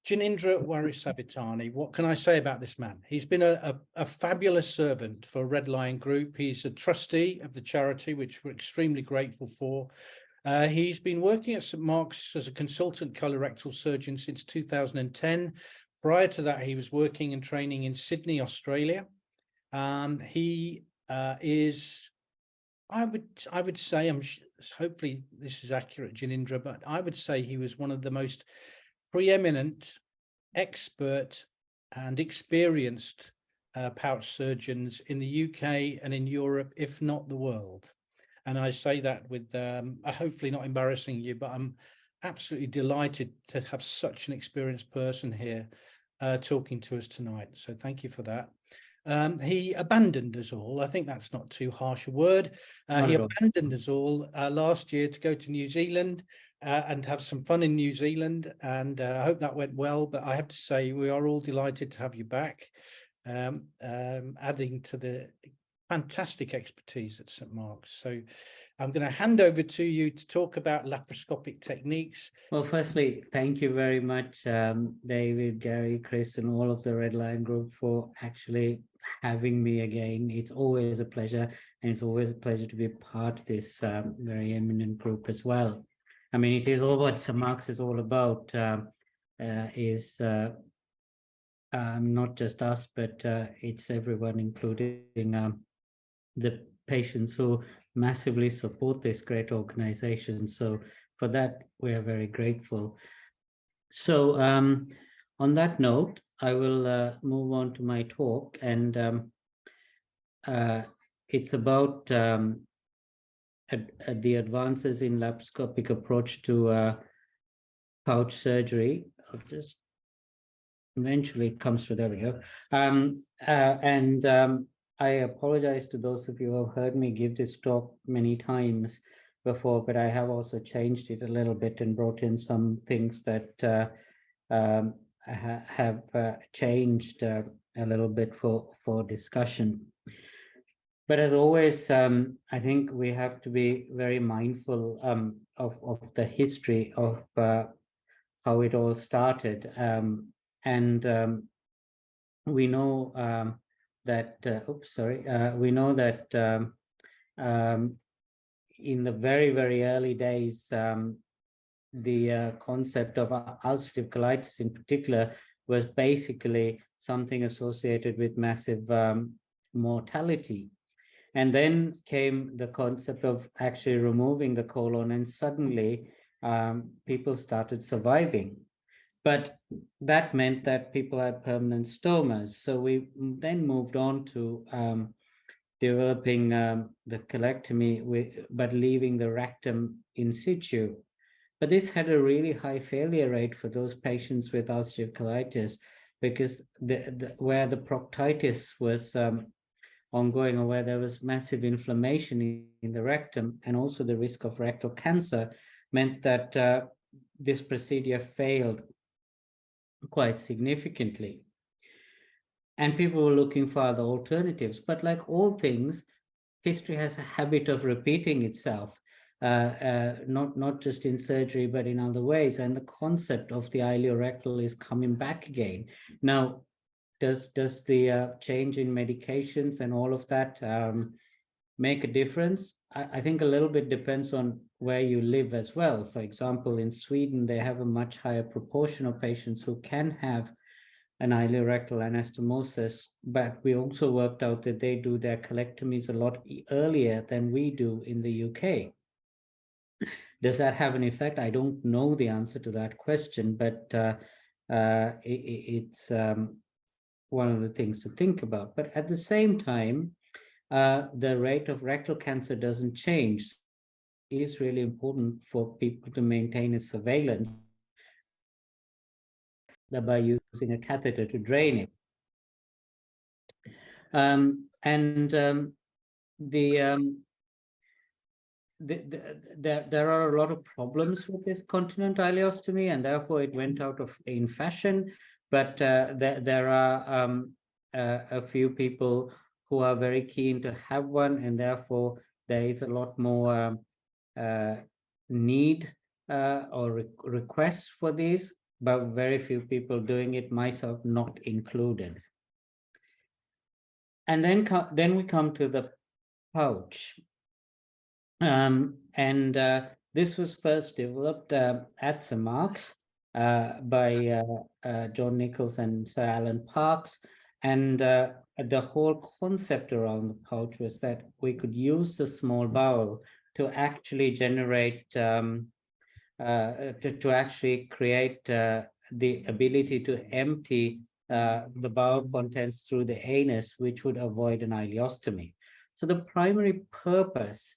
Janindra Warusavitarne, what can I say about this man? He's been a fabulous servant for Red Lion Group. He's a trustee of the charity, which we're extremely grateful for. He's been working at St Mark's as a consultant colorectal surgeon since 2010. Prior to that, he was working and training in Sydney, Australia. He is, I would say, hopefully this is accurate, Janindra, but I would say he was one of the most preeminent, expert and experienced pouch surgeons in the UK and in Europe, if not the world. And I say that with hopefully not embarrassing you, but I'm absolutely delighted to have such an experienced person here talking to us tonight. So thank you for that. He abandoned us all. I think that's not too harsh a word. He abandoned us all last year to go to New Zealand and have some fun in New Zealand. And I hope that went well. But I have to say, we are all delighted to have you back, adding to the fantastic expertise at St Mark's. So I'm going to hand over to you to talk about laparoscopic techniques. Well, firstly, thank you very much, David, Gary, Chris, and all of the Red Lion Group for actually having me again. It's always a pleasure, and it's always a pleasure to be part of this very eminent group as well. I mean, it is all what St Mark's is all about, not just us, but it's everyone, including the patients who massively support this great organization. So for that, we are very grateful. So on that note, I will move on to my talk, and it's about the advances in laparoscopic approach to pouch surgery. I'll just eventually it comes through. There we go. I apologize to those of you who have heard me give this talk many times before, but I have also changed it a little bit and brought in some things that have changed a little bit for discussion. But as always, I think we have to be very mindful of the history of how it all started. We know that, we know that in the very, very early days, the concept of ulcerative colitis in particular was basically something associated with massive mortality. And then came the concept of actually removing the colon, and suddenly people started surviving. But that meant that people had permanent stomas. So we then moved on to developing the colectomy, but leaving the rectum in situ. But this had a really high failure rate for those patients with ulcerative colitis, because where the proctitis was ongoing, or where there was massive inflammation in the rectum, and also the risk of rectal cancer, meant that this procedure failed quite significantly. And people were looking for other alternatives. But like all things, history has a habit of repeating itself, not just in surgery, but in other ways. And the concept of the ileorectal is coming back again. Now, does the change in medications and all of that make a difference? I think a little bit depends on where you live as well. For example, in Sweden, they have a much higher proportion of patients who can have an ileorectal anastomosis, but we also worked out that they do their colectomies a lot earlier than we do in the UK. Does that have an effect? I don't know the answer to that question, but it's one of the things to think about. But at the same time, the rate of rectal cancer doesn't change. It is really important for people to maintain a surveillance by using a catheter to drain it. There are a lot of problems with this continent ileostomy, and therefore it went out in fashion. But there are a few people who are very keen to have one, and therefore there is a lot more need or requests for these. but very few people doing it, myself not included. And then we come to the pouch. This was first developed at St. Mark's by John Nichols and Sir Alan Parkes. And the whole concept around the pouch was that we could use the small bowel to actually generate, to actually create the ability to empty the bowel contents through the anus, which would avoid an ileostomy. So the primary purpose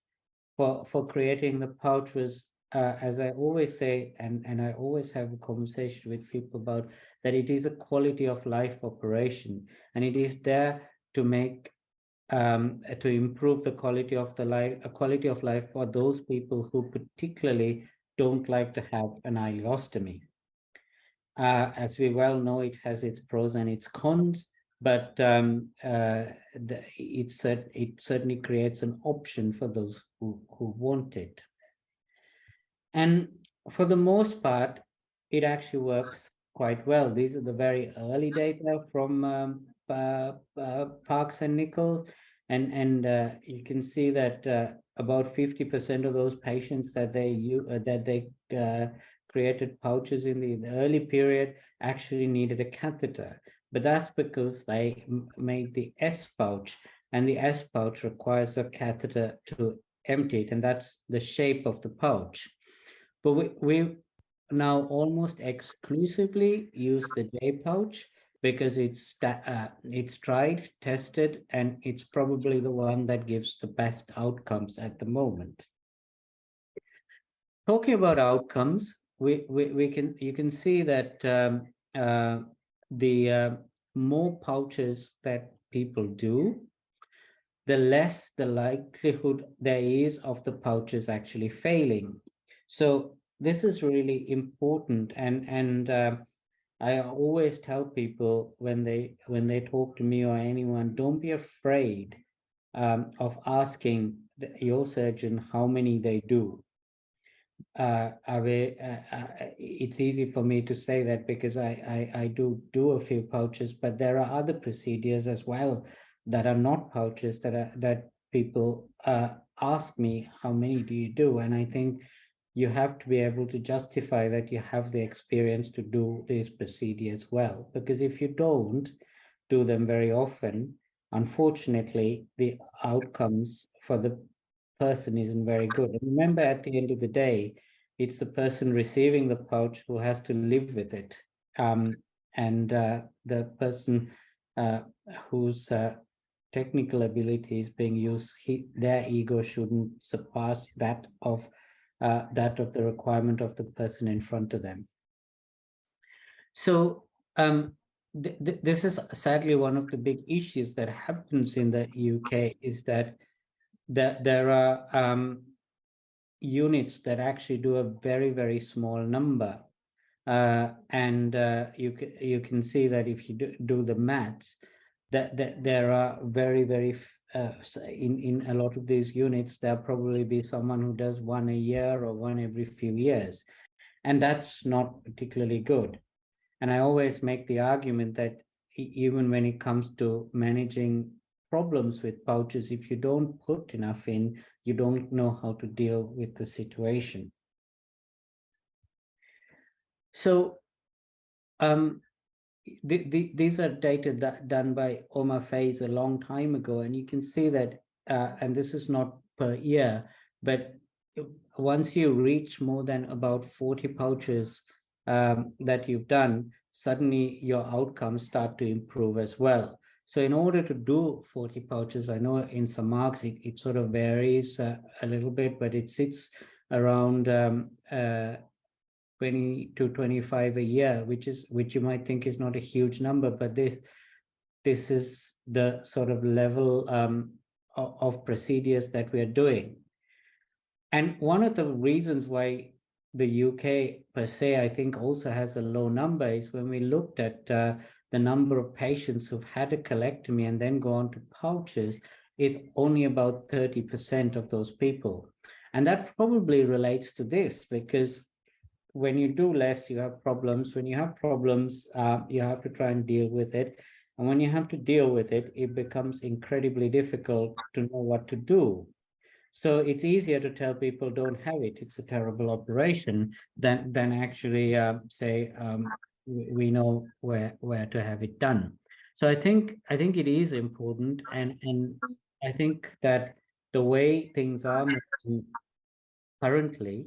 for creating the pouch was, as I always say, and I always have a conversation with people about, that it is a quality of life operation, and it is there to make to improve the quality of life for those people who particularly don't like to have an ileostomy. As we well know, it has its pros and its cons, but it certainly creates an option for those who want it. And for the most part, it actually works quite well. These are the very early data from Parkes and Nichols, and you can see that about 50% of those patients that they created pouches in the early period actually needed a catheter. But that's because they made the S pouch, and the S pouch requires a catheter to empty it, and that's the shape of the pouch. But we now almost exclusively use the J pouch because it's tried, tested, and it's probably the one that gives the best outcomes at the moment. Talking about outcomes, you can see that the more pouches that people do, the less the likelihood there is of the pouches actually failing. So this is really important, and I always tell people when they talk to me or anyone, don't be afraid of asking your surgeon how many they do. It's easy for me to say that because I do a few pouches, but there are other procedures as well that are not pouches that people ask me, how many do you do? And I think you have to be able to justify that you have the experience to do these procedures well, because if you don't do them very often, unfortunately, the outcomes for the person isn't very good. And remember, at the end of the day, it's the person receiving the pouch who has to live with it. And the person whose technical ability is being used, their ego shouldn't surpass that of the requirement of the person in front of them. So this is sadly one of the big issues that happens in the UK, is that there are units that actually do a very, very small number. And you can see that if you do the maths, that there are very, very in a lot of these units, there'll probably be someone who does one a year or one every few years, and that's not particularly good. And I always make the argument that even when it comes to managing problems with pouches, if you don't put enough in, you don't know how to deal with the situation. So these are data done by Omar Faiz a long time ago, and you can see that, and this is not per year, but once you reach more than about 40 pouches that you've done, suddenly your outcomes start to improve as well. So in order to do 40 pouches, I know in some marks it sort of varies a little bit, but it sits around 20 to 25 a year, which you might think is not a huge number, but this is the sort of level of procedures that we are doing. And one of the reasons why the UK per se, I think, also has a low number is when we looked at the number of patients who've had a colectomy and then go on to pouches, it's only about 30% of those people. And that probably relates to this, because when you do less, you have problems. When you have problems, you have to try and deal with it. And when you have to deal with it, it becomes incredibly difficult to know what to do. So it's easier to tell people don't have it. It's a terrible operation than actually say we know where to have it done. So I think it is important, and I think that the way things are moving currently,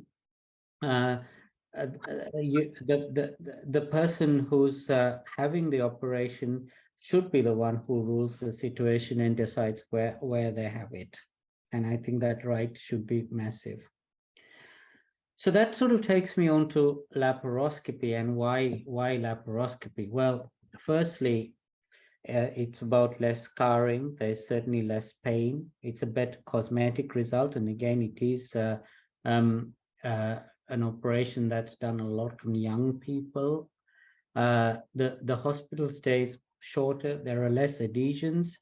uh, the person who's having the operation should be the one who rules the situation and decides where they have it. And I think that right should be massive. So that sort of takes me on to laparoscopy. And why laparoscopy? Well, firstly, it's about less scarring. There's certainly less pain. It's a better cosmetic result. And again, it is um, an operation that's done a lot on young people. The hospital stays shorter. There are less adhesions.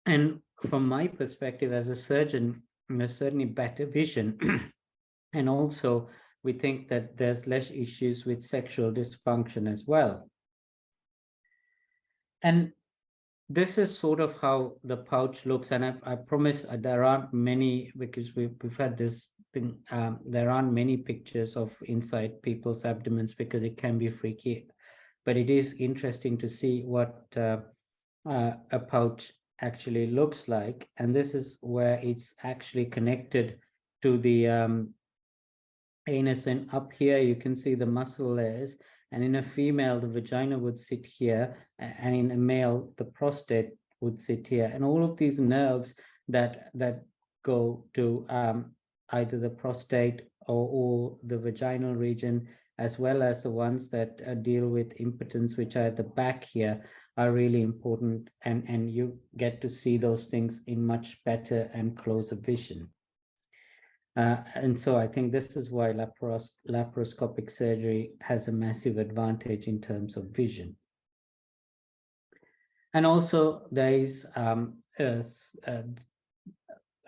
And from my perspective as a surgeon, there's certainly better vision. And also, we think that there's less issues with sexual dysfunction as well. And this is sort of how the pouch looks. And I promise there aren't many, because we've had this thing, there aren't many pictures of inside people's abdomens because it can be freaky. But it is interesting to see what a pouch actually looks like. And this is where it's actually connected to the anus, and up here you can see the muscle layers, and in a female the vagina would sit here, and in a male the prostate would sit here, and all of these nerves that go to either the prostate or the vaginal region, as well as the ones that deal with impotence, which are at the back here, are really important, and you get to see those things in much better and closer vision. And so I think this is why laparoscopic surgery has a massive advantage in terms of vision. And also there is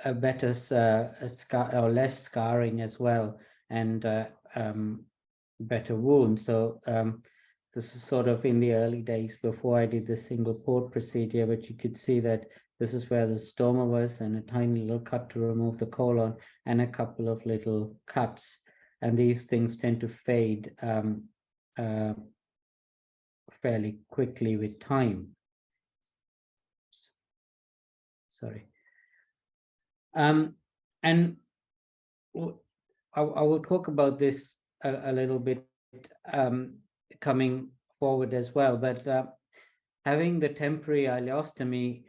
a better scar, or less scarring as well, and better wound. So this is sort of in the early days before I did the single port procedure, but you could see that this is where the stoma was, and a tiny little cut to remove the colon, and a couple of little cuts. And these things tend to fade fairly quickly with time. Sorry. And I will talk about this a little bit coming forward as well, but having the temporary ileostomy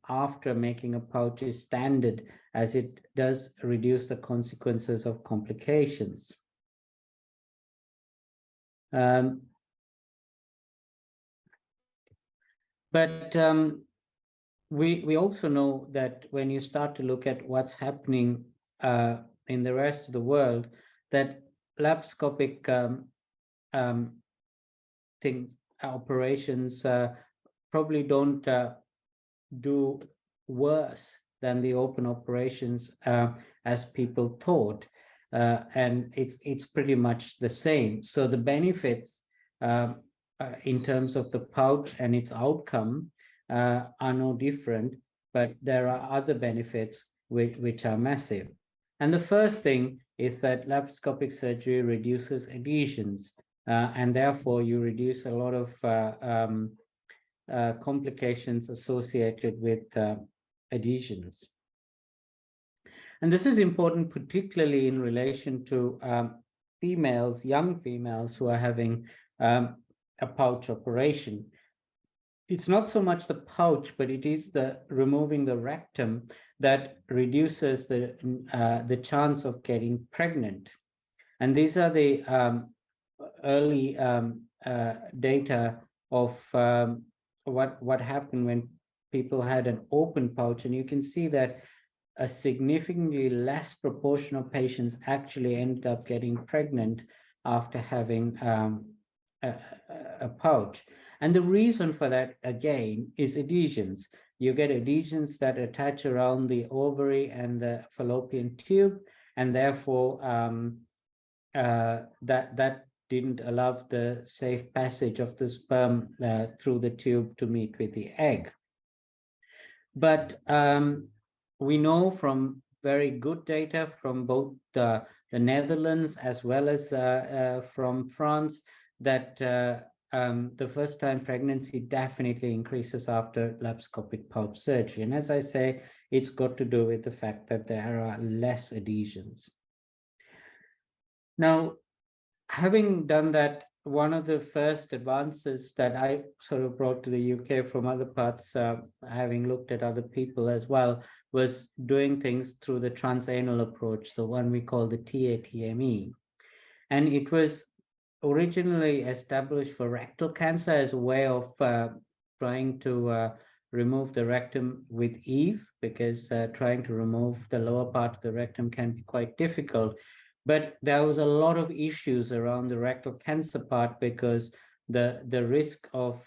after making a pouch is standard, as it does reduce the consequences of complications. But we also know that when you start to look at what's happening in the rest of the world, that laparoscopic things, operations probably don't do worse than the open operations as people thought, and it's pretty much the same. So the benefits in terms of the pouch and its outcome are no different, but there are other benefits which are massive. And the first thing is that laparoscopic surgery reduces adhesions, and therefore you reduce a lot of complications associated with adhesions. And this is important, particularly in relation to females, young females who are having a pouch operation. It's not so much the pouch, but it is the removing the rectum that reduces the chance of getting pregnant. And these are the early data of what happened when people had an open pouch, and you can see that a significantly less proportion of patients actually ended up getting pregnant after having a pouch. And the reason for that, again, is adhesions. You get adhesions that attach around the ovary and the fallopian tube, and therefore that didn't allow the safe passage of the sperm through the tube to meet with the egg. But we know from very good data from both the Netherlands as well as from France that the first-time pregnancy definitely increases after laparoscopic pouch surgery. And as I say, it's got to do with the fact that there are less adhesions. Now, having done that, one of the first advances that I sort of brought to the UK from other parts, having looked at other people as well, was doing things through the transanal approach, the one we call the TATME. And it was originally established for rectal cancer as a way of trying to remove the rectum with ease, because trying to remove the lower part of the rectum can be quite difficult. But there was a lot of issues around the rectal cancer part, because the risk of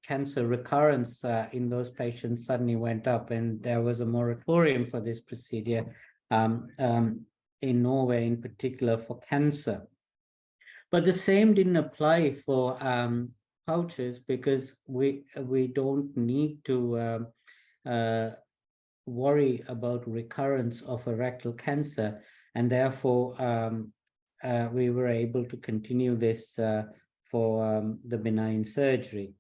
cancer recurrence in those patients suddenly went up, and there was a moratorium for this procedure in Norway in particular for cancer. But the same didn't apply for pouches, because we don't need to worry about recurrence of a rectal cancer, and therefore we were able to continue this for the benign surgery.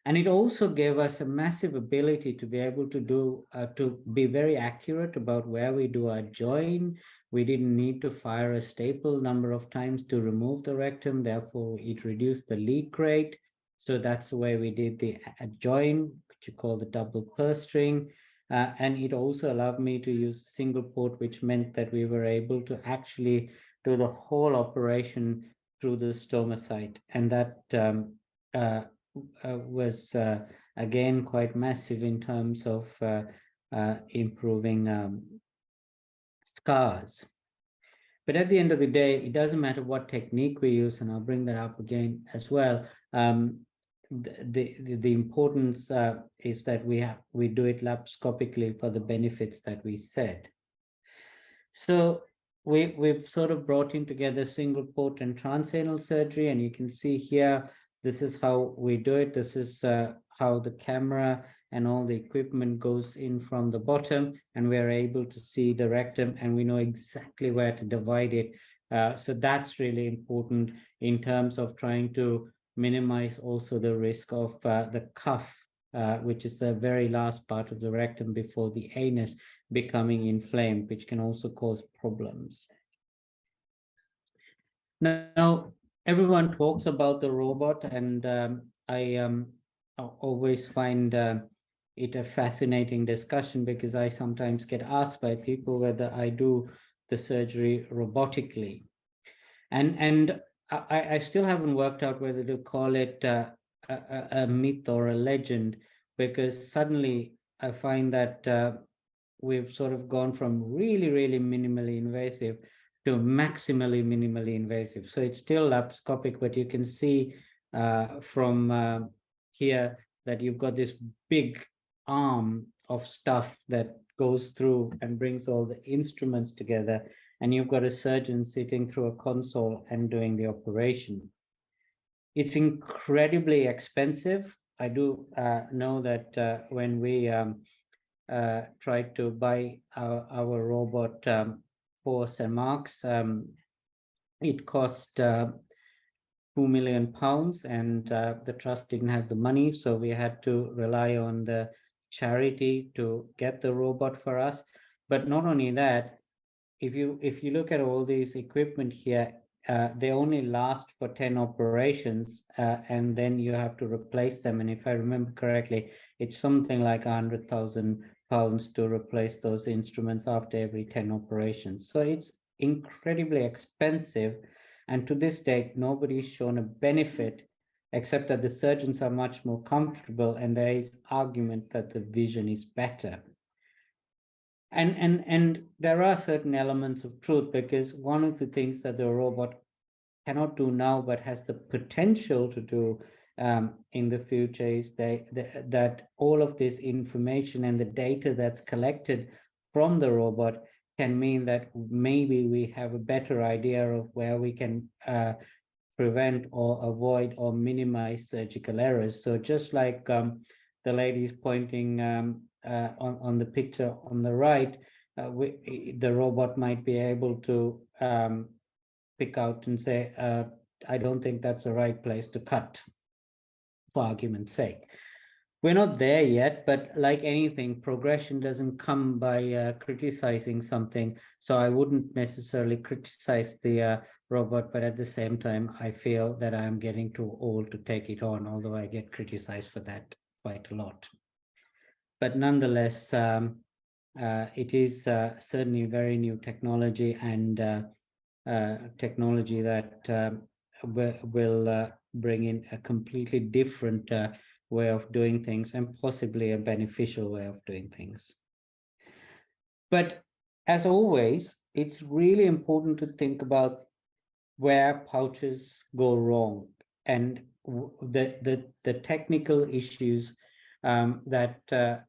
And it also gave us a massive ability to be able to do to be very accurate about where we do our join. We didn't need to fire a staple number of times to remove the rectum, therefore it reduced the leak rate. So that's the way we did the join, which you call the double purse string. And it also allowed me to use single port, which meant that we were able to actually do the whole operation through the stoma site. And that was again quite massive in terms of improving scars. But at the end of the day, it doesn't matter what technique we use, and I'll bring that up again as well. The importance is that we do it laparoscopically for the benefits that we said. So we've sort of brought in together single port and transanal surgery, and you can see here, this is how we do it. This is how the camera and all the equipment goes in from the bottom, and we're able to see the rectum, and we know exactly where to divide it. So that's really important in terms of trying to minimize also the risk of the cuff, which is the very last part of the rectum before the anus, becoming inflamed, which can also cause problems. Now, everyone talks about the robot, and I always find it a fascinating discussion, because I sometimes get asked by people whether I do the surgery robotically. And I still haven't worked out whether to call it a myth or a legend, because suddenly I find that we've sort of gone from really, really minimally invasive to maximally minimally invasive. So it's still laparoscopic, but you can see from here that you've got this big arm of stuff that goes through and brings all the instruments together, and you've got a surgeon sitting through a console and doing the operation. It's incredibly expensive. I do know that when we tried to buy our robot for St. Mark's, it cost £2 million, and the trust didn't have the money, so we had to rely on the charity to get the robot for us. But not only that, if you look at all these equipment here, they only last for 10 operations, and then you have to replace them. And if I remember correctly, it's something like £100,000 to replace those instruments after every 10 operations. So it's incredibly expensive. And to this date, nobody's shown a benefit, except that the surgeons are much more comfortable, and there is argument that the vision is better. And there are certain elements of truth, because one of the things that the robot cannot do now, but has the potential to do in the future, is that all of this information and the data that's collected from the robot can mean that maybe we have a better idea of where we can prevent or avoid or minimize surgical errors. So just like the lady's pointing on the picture on the right, the robot might be able to pick out and say, I don't think that's the right place to cut, for argument's sake. We're not there yet, but like anything, progression doesn't come by criticizing something. So I wouldn't necessarily criticize the robot, but at the same time, I feel that I'm getting too old to take it on, although I get criticized for that quite a lot. But nonetheless, it is certainly very new technology, and technology that will bring in a completely different way of doing things, and possibly a beneficial way of doing things. But as always, it's really important to think about where pouches go wrong, and the technical issues that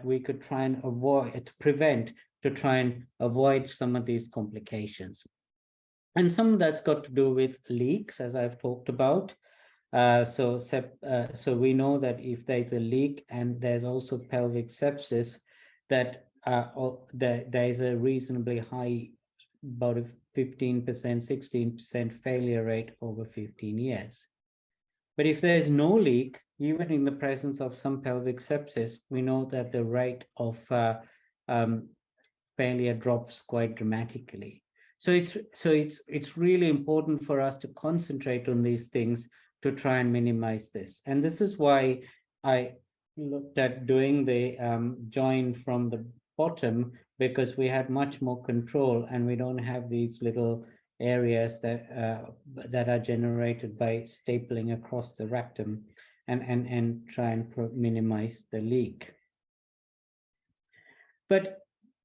we could try and prevent to try and avoid some of these complications. And some of that's got to do with leaks, as I've talked about. So we know that if there's a leak and there's also pelvic sepsis, that there is a reasonably high, about a 15%, 16% failure rate over 15 years. But if there's no leak, even in the presence of some pelvic sepsis, we know that the rate of failure drops quite dramatically. So it's really important for us to concentrate on these things to try and minimize this. And this is why I looked at doing the join from the bottom, because we had much more control and we don't have these little areas that are generated by stapling across the rectum, and try and minimize the leak. But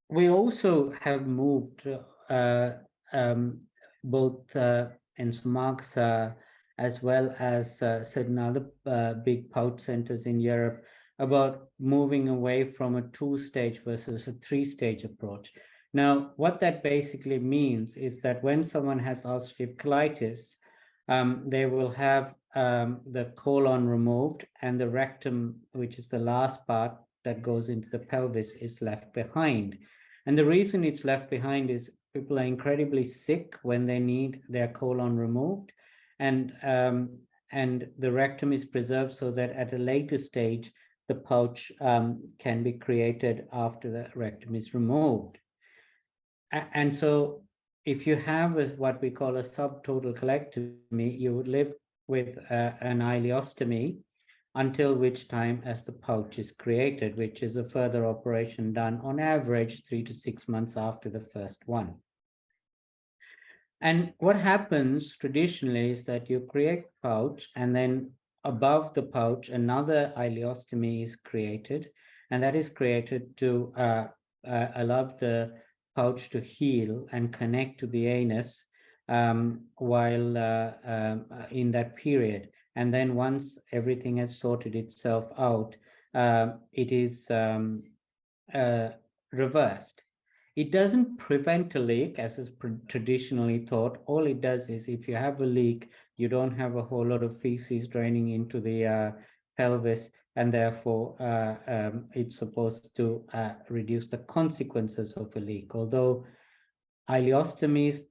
we also have moved both in Marks as well as certain other big pouch centers in Europe about moving away from a 2-stage versus a 3-stage approach. Now, what that basically means is that when someone has ulcerative colitis, they will have the colon removed, and the rectum, which is the last part that goes into the pelvis, is left behind. And the reason it's left behind is people are incredibly sick when they need their colon removed, and the rectum is preserved so that at a later stage, the pouch can be created after the rectum is removed. And so if you have what we call a subtotal colectomy, you would live with an ileostomy until which time as the pouch is created, which is a further operation done on average 3 to 6 months after the first one. And what happens traditionally is that you create pouch, and then above the pouch, another ileostomy is created, and that is created to allow the pouch to heal and connect to the anus while in that period. And then once everything has sorted itself out, it is reversed. It doesn't prevent a leak, as is traditionally thought. All it does is, if you have a leak, you don't have a whole lot of feces draining into the pelvis, and therefore it's supposed to reduce the consequences of a leak. Although ileostomies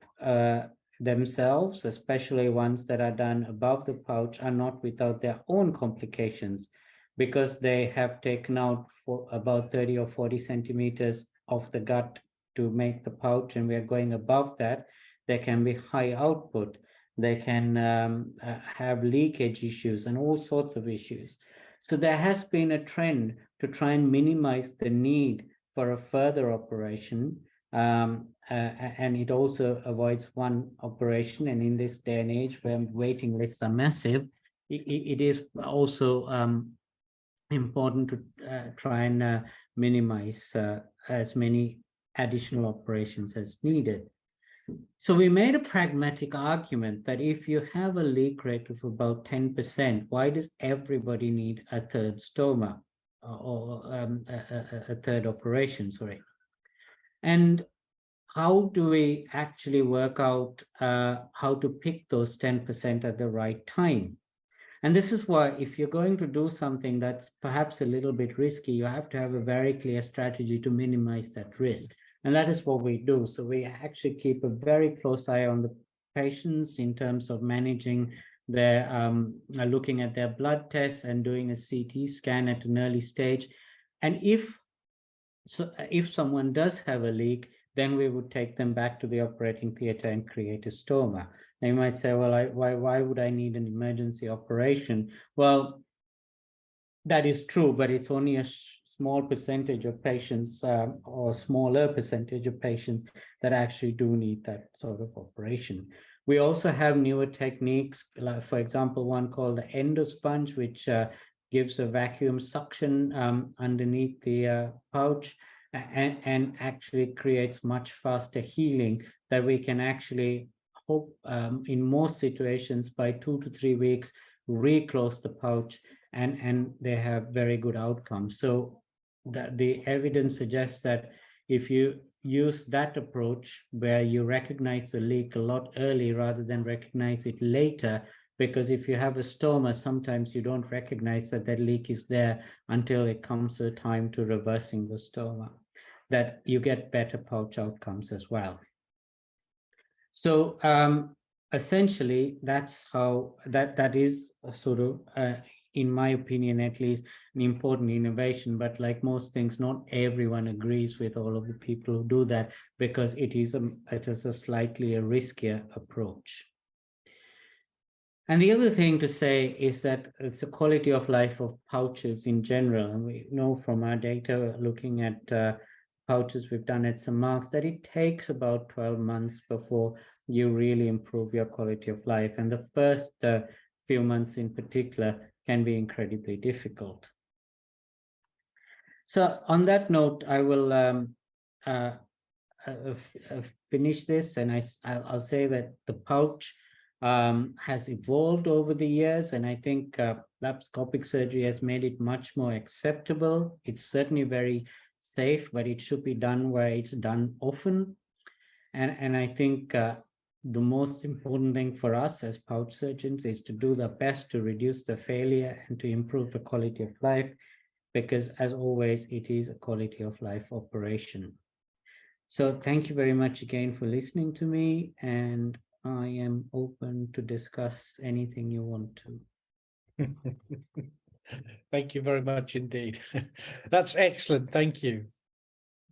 themselves, especially ones that are done above the pouch, are not without their own complications, because they have taken out for about 30 or 40 centimeters of the gut to make the pouch, and we are going above that. There can be high output. They can have leakage issues and all sorts of issues. So there has been a trend to try and minimize the need for a further operation, and it also avoids one operation. And in this day and age, where waiting lists are massive, it is also important to try and minimize as many additional operations as needed. So we made a pragmatic argument that if you have a leak rate of about 10%, why does everybody need a third stoma or a third operation, sorry? And how do we actually work out how to pick those 10% at the right time? And this is why if you're going to do something that's perhaps a little bit risky, you have to have a very clear strategy to minimize that risk. And that is what we do. So we actually keep a very close eye on the patients in terms of managing their, looking at their blood tests and doing a CT scan at an early stage. And if someone does have a leak, then we would take them back to the operating theater and create a stoma. Now you might say, well, why would I need an emergency operation? Well, that is true, but it's only a small percentage of patients, or smaller percentage of patients that actually do need that sort of operation. We also have newer techniques, like for example, one called the endosponge, which gives a vacuum suction underneath the pouch and actually creates much faster healing that we can actually hope in most situations by 2 to 3 weeks reclose the pouch, and they have very good outcomes. So the evidence suggests that if you use that approach where you recognize the leak a lot early rather than recognize it later, because if you have a stoma, sometimes you don't recognize that that leak is there until it comes to time to reversing the stoma, that you get better pouch outcomes as well. So essentially, that's how that is sort of, in my opinion, at least, an important innovation. But like most things, not everyone agrees with all of the people who do that, because it is a slightly riskier approach. And the other thing to say is that it's a quality of life of pouches in general. And we know from our data looking at pouches we've done at St. Mark's that it takes about 12 months before you really improve your quality of life. And the first few months in particular can be incredibly difficult. So on that note, I will finish this, and I'll say that the pouch has evolved over the years, and I think laparoscopic surgery has made it much more acceptable. It's certainly very safe, but it should be done where it's done often. And I think the most important thing for us as pouch surgeons is to do the best to reduce the failure and to improve the quality of life, because as always, it is a quality of life operation. So thank you very much again for listening to me, and I am open to discuss anything you want to. Thank you very much indeed. That's excellent. Thank you.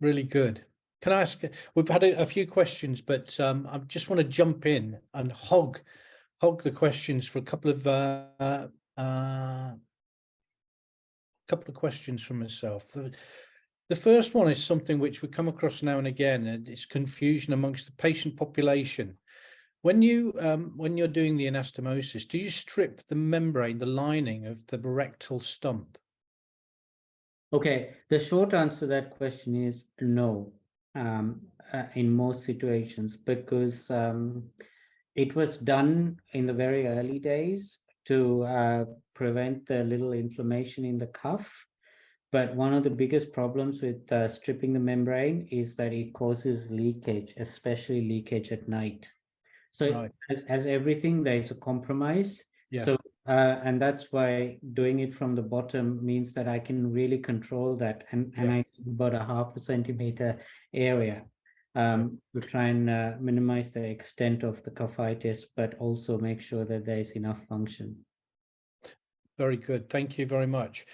Really good. Can I ask, we've had a few questions, but I just want to jump in and hog the questions for a couple of questions from myself. The first one is something which we come across now and again, and it's confusion amongst the patient population. When you're doing the anastomosis, do you strip the membrane, the lining of the rectal stump? Okay, the short answer to that question is no, in most situations, because it was done in the very early days to prevent the little inflammation in the cuff. But one of the biggest problems with stripping the membrane is that it causes leakage, especially leakage at night. So Right. as everything, there is a compromise. Yeah. So and that's why doing it from the bottom means that I can really control that, and I about a 0.5 centimeter area to try and minimize the extent of the cuffitis, but also make sure that there is enough function. Very good. Thank you very much.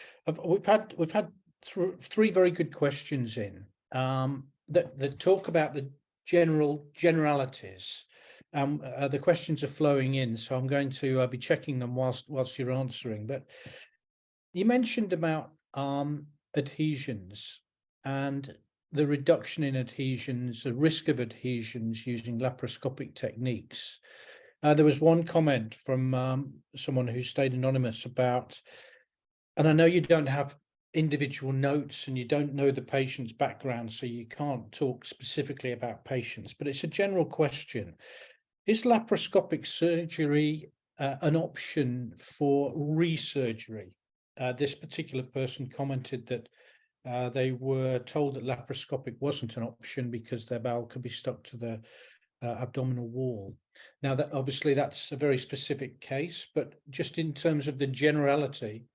We've had three very good questions in that talk about the generalities. The questions are flowing in, so I'm going to be checking them whilst you're answering. But you mentioned about adhesions and the reduction in adhesions, the risk of adhesions using laparoscopic techniques. There was one comment from someone who stayed anonymous about, and I know you don't have individual notes and you don't know the patient's background, so you can't talk specifically about patients, but it's a general question. Is laparoscopic surgery an option for resurgery? This particular person commented that They were told that laparoscopic wasn't an option because their bowel could be stuck to the abdominal wall. Now, that obviously that's a very specific case, but just in terms of the generality.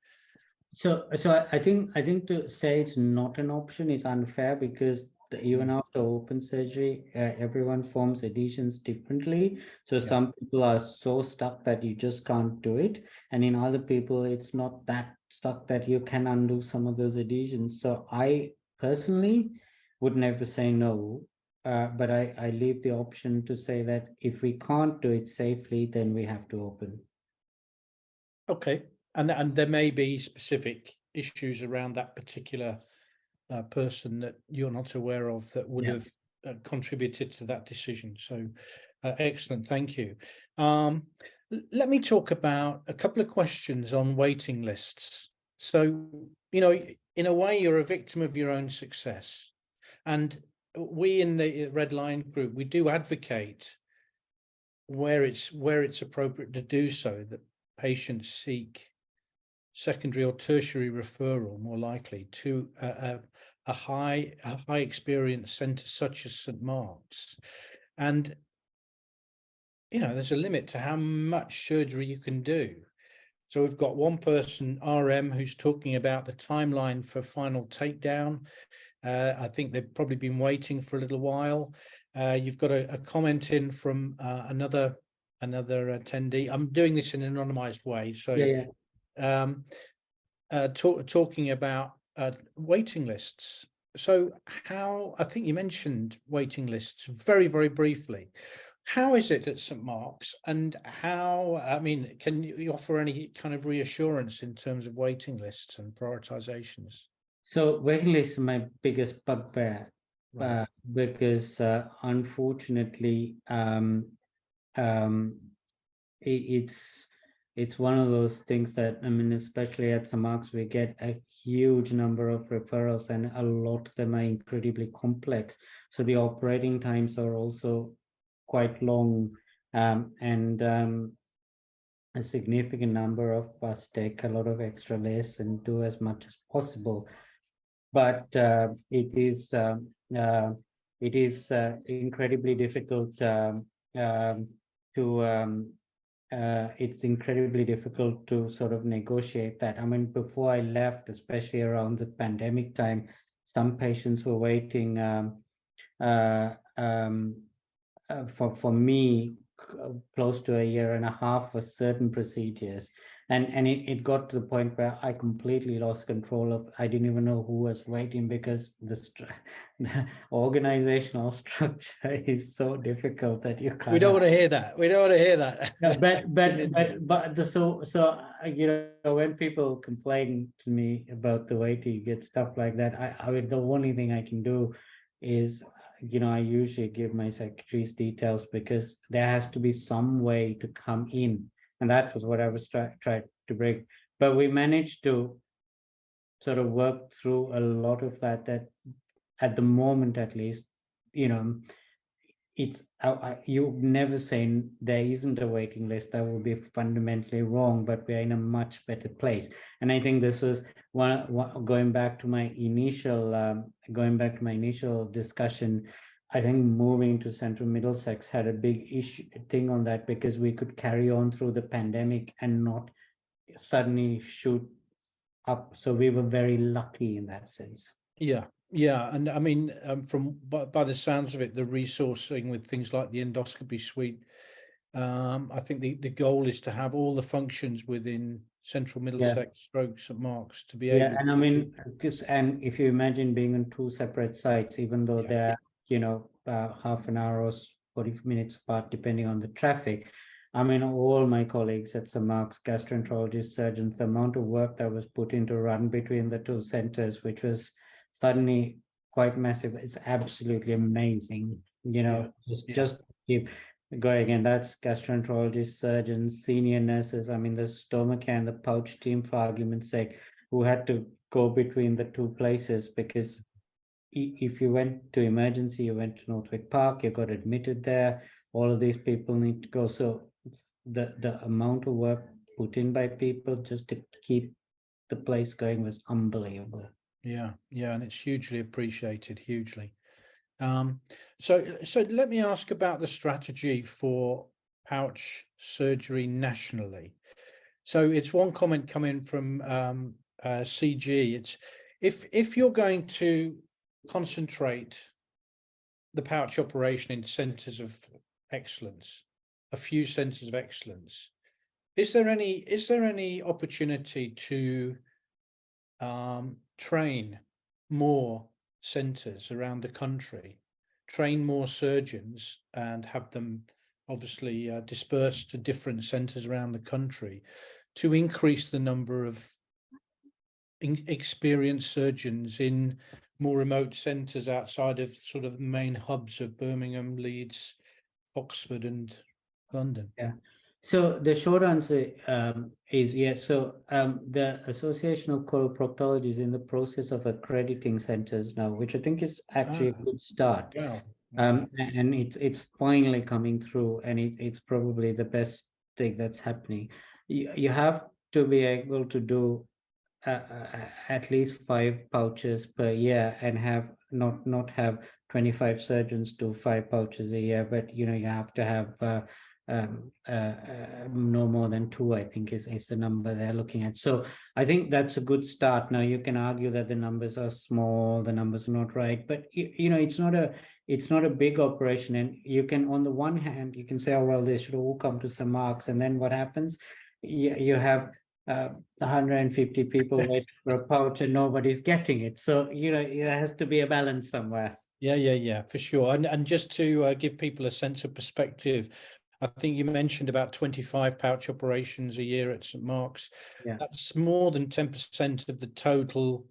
So I think to say it's not an option is unfair, because even after open surgery, everyone forms adhesions differently. So Yeah. some people are so stuck that you just can't do it, and in other people, it's not that stuck that you can undo some of those adhesions. So I personally would never say no, but I leave the option to say that if we can't do it safely, then we have to open. Okay, and there may be specific issues around that particular person that you're not aware of that would Yeah. have contributed to that decision. So excellent, thank you. Let me talk about a couple of questions on waiting lists. So, you know, in a way, you're a victim of your own success. And we in the Red Line group, we do advocate where it's appropriate to do so, that patients seek secondary or tertiary referral, more likely to a high experience centre such as St Mark's. And you know, there's a limit to how much surgery you can do. So we've got one person, RM, who's talking about the timeline for final takedown. I think they've probably been waiting for a little while. You've got a comment in from another attendee. I'm doing this in an anonymized way, so Yeah. talking about waiting lists. So how, I think you mentioned waiting lists very, very briefly. How is it at St Mark's, and how, I mean, can you offer any kind of reassurance in terms of waiting lists and prioritizations? So waiting list is my biggest bugbear, Right. because unfortunately, it's one of those things that, I mean, especially at St Mark's, we get a huge number of referrals, and a lot of them are incredibly complex. So the operating times are also quite long, and a significant number of us take a lot of extra layers and do as much as possible. But it is incredibly difficult it's incredibly difficult to sort of negotiate that. I mean, before I left, especially around the pandemic time, some patients were waiting for me close to a year and a half for certain procedures, and it got to the point where I completely lost control of, I didn't even know who was waiting, because the organizational structure is so difficult that you can't. We don't want to hear that. We don't want to hear that. Yeah, you know, when people complain to me about the waiting and stuff like that, I mean, the only thing I can do is, you know, I usually give my secretaries details, because there has to be some way to come in, and that was what I was trying to break. But we managed to sort of work through a lot of that at the moment, at least, you know, it's you never say there isn't a waiting list. That would be fundamentally wrong, but we're in a much better place. And I think this was going back to my initial discussion. I think moving to Central Middlesex had a big thing on that, because we could carry on through the pandemic and not suddenly shoot up. So we were very lucky in that sense. Yeah, and I mean, from by the sounds of it, the resourcing with things like the endoscopy suite, I think the goal is to have all the functions within Central Middlesex, stroke St Mark's, to be able. And I mean, and if you imagine being on two separate sites, even though they're, you know, half an hour or 40 minutes apart, depending on the traffic. I mean, all my colleagues at St Mark's, gastroenterologists, surgeons, the amount of work that was put into run between the two centers, which was suddenly quite massive. It's absolutely amazing, you know, just keep going. And that's gastroenterologists, surgeons, senior nurses. I mean, the stomach and the pouch team, for argument's sake, who had to go between the two places, because if you went to emergency, you went to Northwick Park, you got admitted there, all of these people need to go. So the amount of work put in by people just to keep the place going was unbelievable. Yeah, yeah, and it's hugely appreciated, hugely. So let me ask about the strategy for pouch surgery nationally. So it's one comment coming from CG. It's if you're going to concentrate the pouch operation in centres of excellence, a few centres of excellence, is there any opportunity to train more centres around the country, train more surgeons, and have them obviously dispersed to different centres around the country to increase the number of experienced surgeons in more remote centres outside of sort of the main hubs of Birmingham, Leeds, Oxford, and London? Yeah. So the short answer is yes. So the Association of Coloproctology is in the process of accrediting centers now, which I think is actually a good start. Wow. And it's finally coming through, and it's probably the best thing that's happening. You have to be able to do at least 5 pouches per year and have not have 25 surgeons do 5 pouches a year, but you have to have no more than 2, I think is the number they're looking at. So I think that's a good start. Now you can argue that the numbers are small, the numbers are not right, but it's not a big operation, and you can, on the one hand, you can say, oh well, they should all come to St. Mark's, and then what happens? You have 150 people wait for a pouch and nobody's getting it. So there has to be a balance somewhere. Yeah, for sure. And just to give people a sense of perspective, I think you mentioned about 25 pouch operations a year at St. Mark's. Yeah. That's more than 10% of the total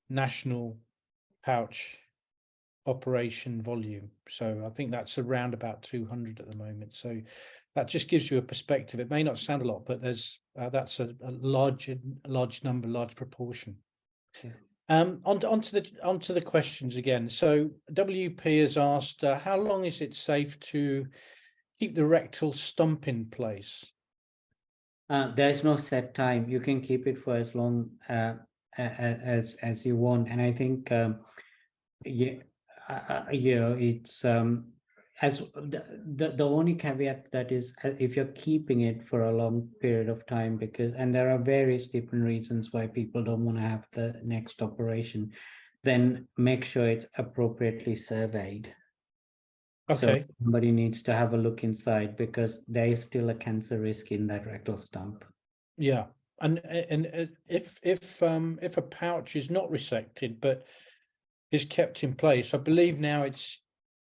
national pouch operation volume. So I think that's around about 200 at the moment. So that just gives you a perspective. It may not sound a lot, but there's that's a large number, large proportion. Yeah. Onto the questions again. So WP has asked, how long is it safe to keep the rectal stump in place? There's no set time. You can keep it for as long as you want, and I think it's as the only caveat that is if you're keeping it for a long period of time, and there are various different reasons why people don't want to have the next operation, then make sure it's appropriately surveyed. Okay. So somebody needs to have a look inside, because there is still a cancer risk in that rectal stump. Yeah, and if a pouch is not resected but is kept in place, I believe now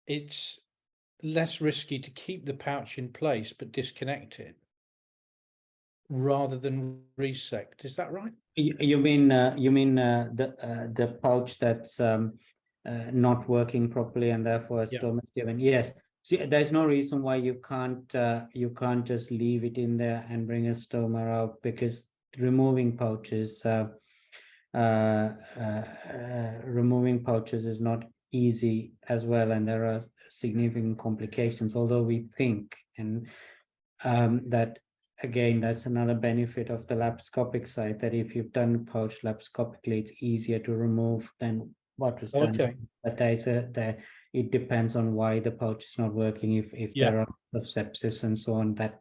it's less risky to keep the pouch in place but disconnect it rather than resect. Is that right? You mean the pouch that's not working properly and therefore a Yeah. stoma is given? Yes. See, there's no reason why you can't just leave it in there and bring a stoma out, because removing pouches is not easy as well, and there are significant complications. Although we think and that, again, that's another benefit of the laparoscopic side, that if you've done the pouch laparoscopically, it's easier to remove than what was done. Okay. But it depends on why the pouch is not working. If Yeah. there are of sepsis and so on, that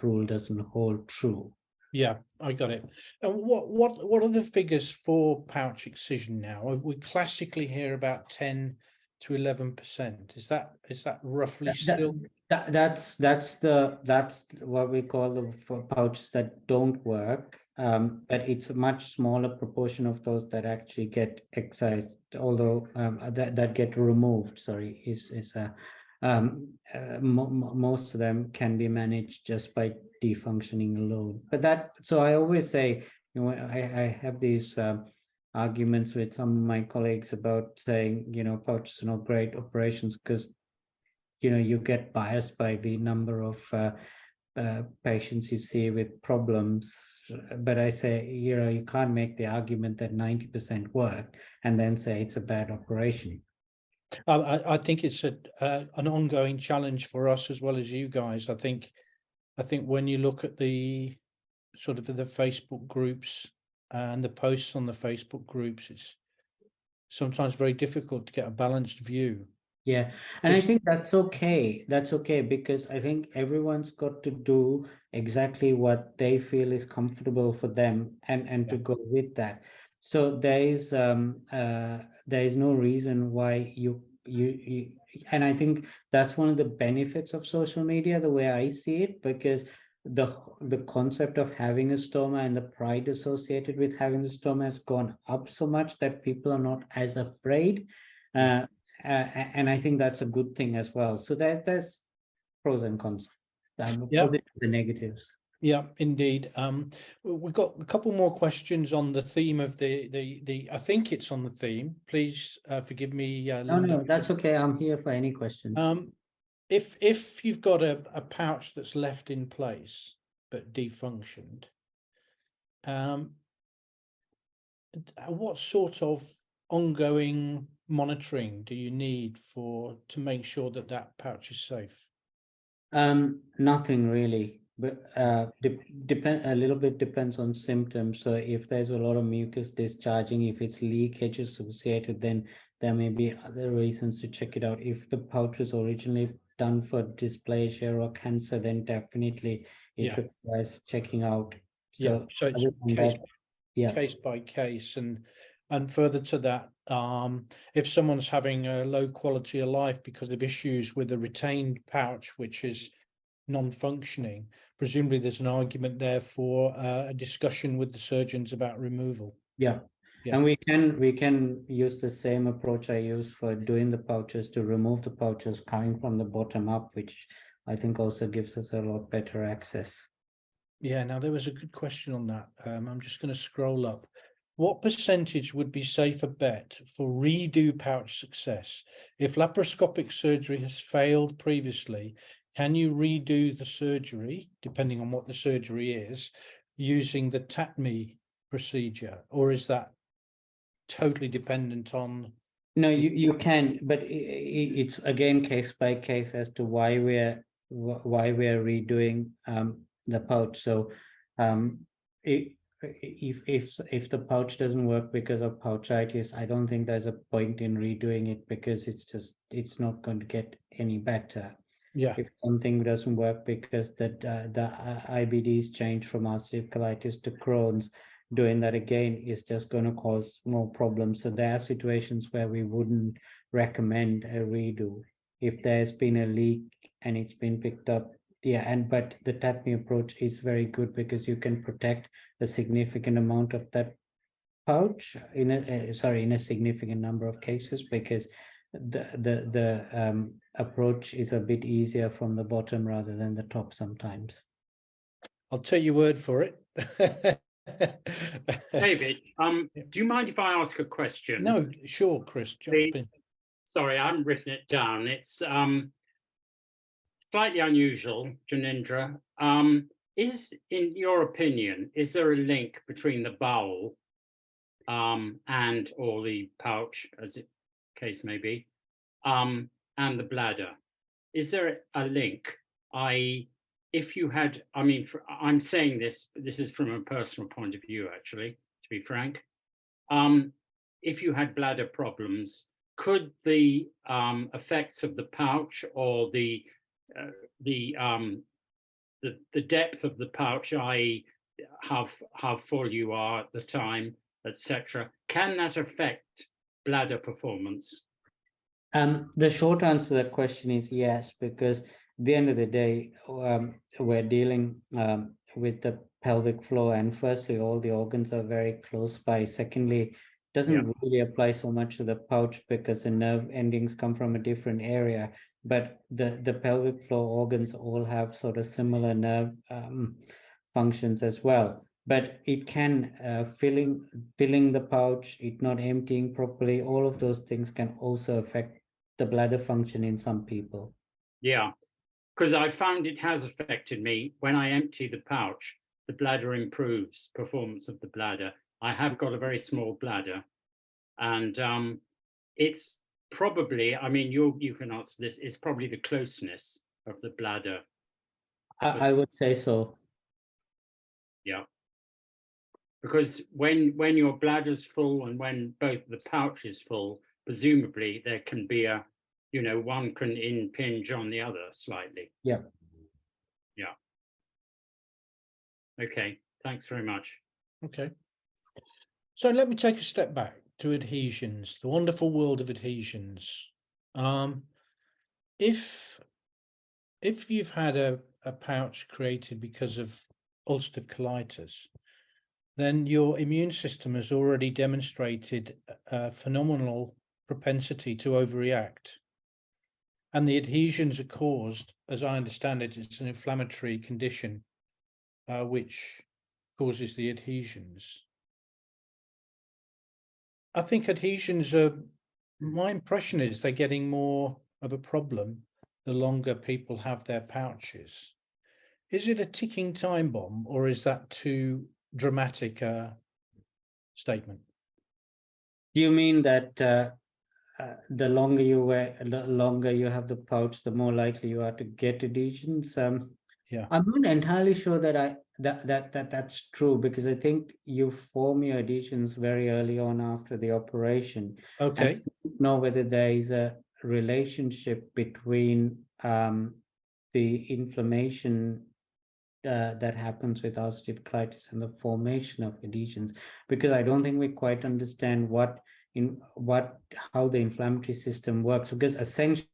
rule doesn't hold true. Yeah, I got it. And what are the figures for pouch excision now? We classically hear about 10 to 11%. Is that roughly still? That's what we call the pouches that don't work. But it's a much smaller proportion of those that actually get excised, although that get removed. Sorry, most of them can be managed just by defunctioning alone. But so I always say, I have these arguments with some of my colleagues about saying, pouches are not great operations, because you get biased by the number of patients you see with problems. But I say, you can't make the argument that 90% work and then say it's a bad operation. I think it's an ongoing challenge for us as well as you guys. I think when you look at the sort of the Facebook groups and the posts on the Facebook groups, it's sometimes very difficult to get a balanced view. Yeah, and I It's, think that's okay. That's okay because I think everyone's got to do exactly what they feel is comfortable for them and to yeah, go with that. So there is no reason why you and I think that's one of the benefits of social media, the way I see it, because the concept of having a stoma and the pride associated with having the stoma has gone up so much that people are not as afraid. yeah. And I think that's a good thing as well. So there's pros and cons, Yeah, positives and negatives. yeah, indeed. We've got a couple more questions on the theme of the. I think it's on the theme. Please forgive me, No, Linda. no, that's okay. I'm here for any questions. If you've got a pouch that's left in place but defunctioned, what sort of ongoing monitoring do you need to make sure that that pouch is safe? Nothing really, but depend a little bit depends on symptoms. So if there's a lot of mucus discharging, if it's leakage associated, then there may be other reasons to check it out. If the pouch was originally done for dysplasia or cancer, then definitely it Yeah, requires checking out. yeah. So So it's other than that, yeah. case by case, and further to that, if someone's having a low quality of life because of issues with a retained pouch which is non-functioning, presumably there's an argument there for a discussion with the surgeons about removal. Yeah. Yeah. And we can use the same approach I use for doing the pouches to remove the pouches coming from the bottom up, which I think also gives us a lot better access. Yeah, now there was a good question on that. I'm just going to scroll up. What percentage would be safer bet for redo pouch success? If laparoscopic surgery has failed previously, can you redo the surgery, depending on what the surgery is, using the TATMI procedure? Or is that totally dependent on? No, you can, but it's again case by case as to why we're redoing the pouch. So it, if the pouch doesn't work because of pouchitis, I don't think there's a point in redoing it because it's not going to get any better. Yeah, If something doesn't work because the IBDs change from ulcerative colitis to Crohn's, doing that again is just going to cause more problems. So there are situations where we wouldn't recommend a redo. If there's been a leak and it's been picked up, yeah, but the TAPMI approach is very good because you can protect a significant amount of that pouch in a significant number of cases, because the approach is a bit easier from the bottom rather than the top sometimes. I'll take your word for it. David, do you mind if I ask a question? No, sure, Chris, jump in. Please. Sorry, I haven't written it down. It's slightly unusual, Janindra. Is, in your opinion, is there a link between the bowel and or the pouch, as the case may be, and the bladder? Is there a link? If you had, I mean, I'm saying this is from a personal point of view, actually, to be frank. If you had bladder problems, could the effects of the pouch or the depth of the pouch, i.e., how full you are at the time, etc., can that affect bladder performance? The short answer to that question is yes, because at the end of the day, we're dealing with the pelvic floor, and firstly, all the organs are very close by. Secondly, doesn't really apply so much to the pouch because the nerve endings come from a different area, but the pelvic floor organs all have sort of similar nerve functions as well. But it can filling the pouch, it not emptying properly, all of those things can also affect the bladder function in some people. Yeah, because I found it has affected me. When I empty the pouch, the bladder improves, performance of the bladder. I have got a very small bladder, and it's probably, I mean, you can answer this, it's probably the closeness of the bladder. I would say so. Yeah. Because when your bladder's full and when both the pouch is full, presumably there can be a, one can impinge on the other slightly. Yeah. Yeah. Okay, thanks very much. Okay. So let me take a step back to adhesions, the wonderful world of adhesions. If you've had a pouch created because of ulcerative colitis, then your immune system has already demonstrated a phenomenal propensity to overreact. And the adhesions are caused, as I understand it, it's an inflammatory condition which causes the adhesions. I think adhesions are, my impression is they're getting more of a problem the longer people have their pouches. Is it a ticking time bomb, or is that too dramatic a statement? Do you mean that the longer you wear, the longer you have the pouch, the more likely you are to get adhesions? Yeah. I'm not entirely sure that that's true, because I think you form your adhesions very early on after the operation. Okay. I don't know whether there is a relationship between the inflammation that happens with ulcerative colitis and the formation of adhesions, because I don't think we quite understand how the inflammatory system works, because essentially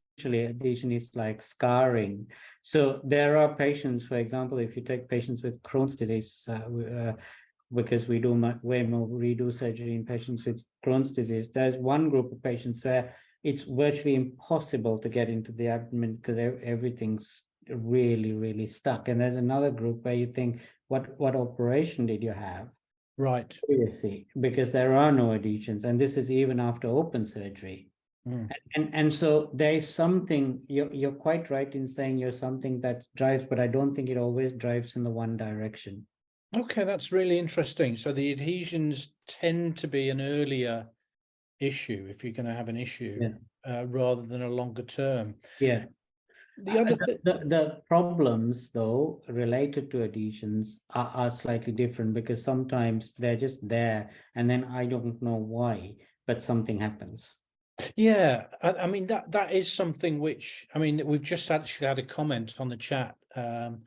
adhesion is like scarring. So there are patients, for example, if you take patients with Crohn's disease, because we do way more redo surgery in patients with Crohn's disease, there's one group of patients where it's virtually impossible to get into the abdomen because everything's really, really stuck. And there's another group where you think, what operation did you have? Right. Seriously, because there are no adhesions, and this is even after open surgery. And so there is something, you're quite right in saying you're something that drives, but I don't think it always drives in the one direction. Okay, that's really interesting. So the adhesions tend to be an earlier issue if you're going to have an issue, rather than a longer term. Yeah. The problems, though, related to adhesions are slightly different, because sometimes they're just there and then I don't know why, but something happens. Yeah, I mean, that is something which, I mean, we've just actually had a comment on the chat from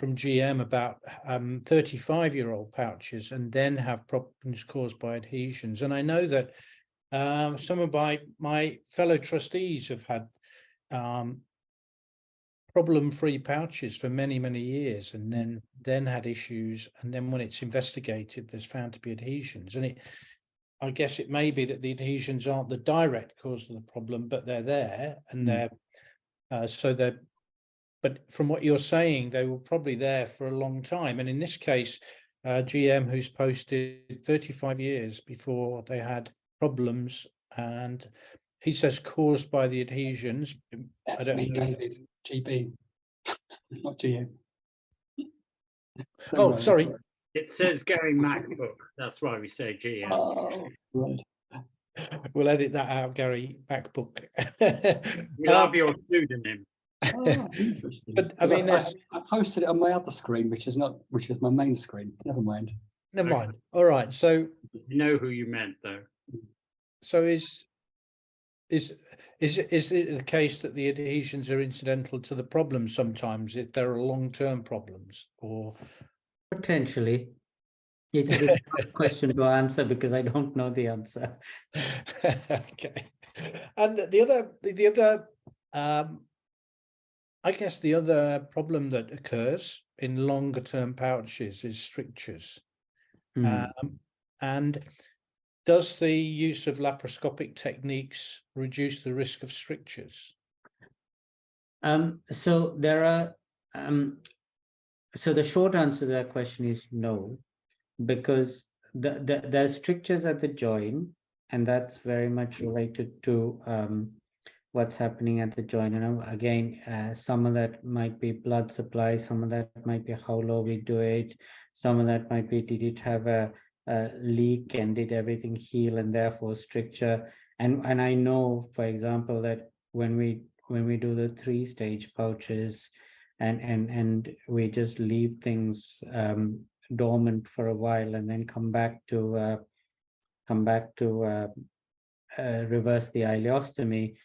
GM about 35-year-old pouches and then have problems caused by adhesions. And I know that some of my fellow trustees have had problem-free pouches for many, many years, and then had issues. And then when it's investigated, there's found to be adhesions. And I guess it may be that the adhesions aren't the direct cause of the problem, but they're there, and but from what you're saying, they were probably there for a long time. And in this case, GM, who's posted 35 years before they had problems, and he says caused by the adhesions. That's me, David, GB, not GM. Oh, sorry. It says Gary MacBook. That's why we say GM. Oh, right. We'll edit that out, Gary MacBook. We love your pseudonym. Oh, interesting. But I mean, I posted it on my other screen, which is my main screen. Never mind. Never mind. All right. So you know who you meant, though. So is it the case that the adhesions are incidental to the problem sometimes, if there are long-term problems, or potentially? It's a question to answer because I don't know the answer. Okay. And the other I guess the other problem that occurs in longer term pouches is strictures. And does the use of laparoscopic techniques reduce the risk of strictures? So there are so the short answer to that question is no, because there are strictures at the joint, and that's very much related to what's happening at the joint. Again, some of that might be blood supply, some of that might be how low we do it, some of that might be did it have a leak and did everything heal and therefore stricture. And I know, for example, that when we do the 3-stage pouches and we just leave things dormant for a while and then come back to reverse the ileostomy,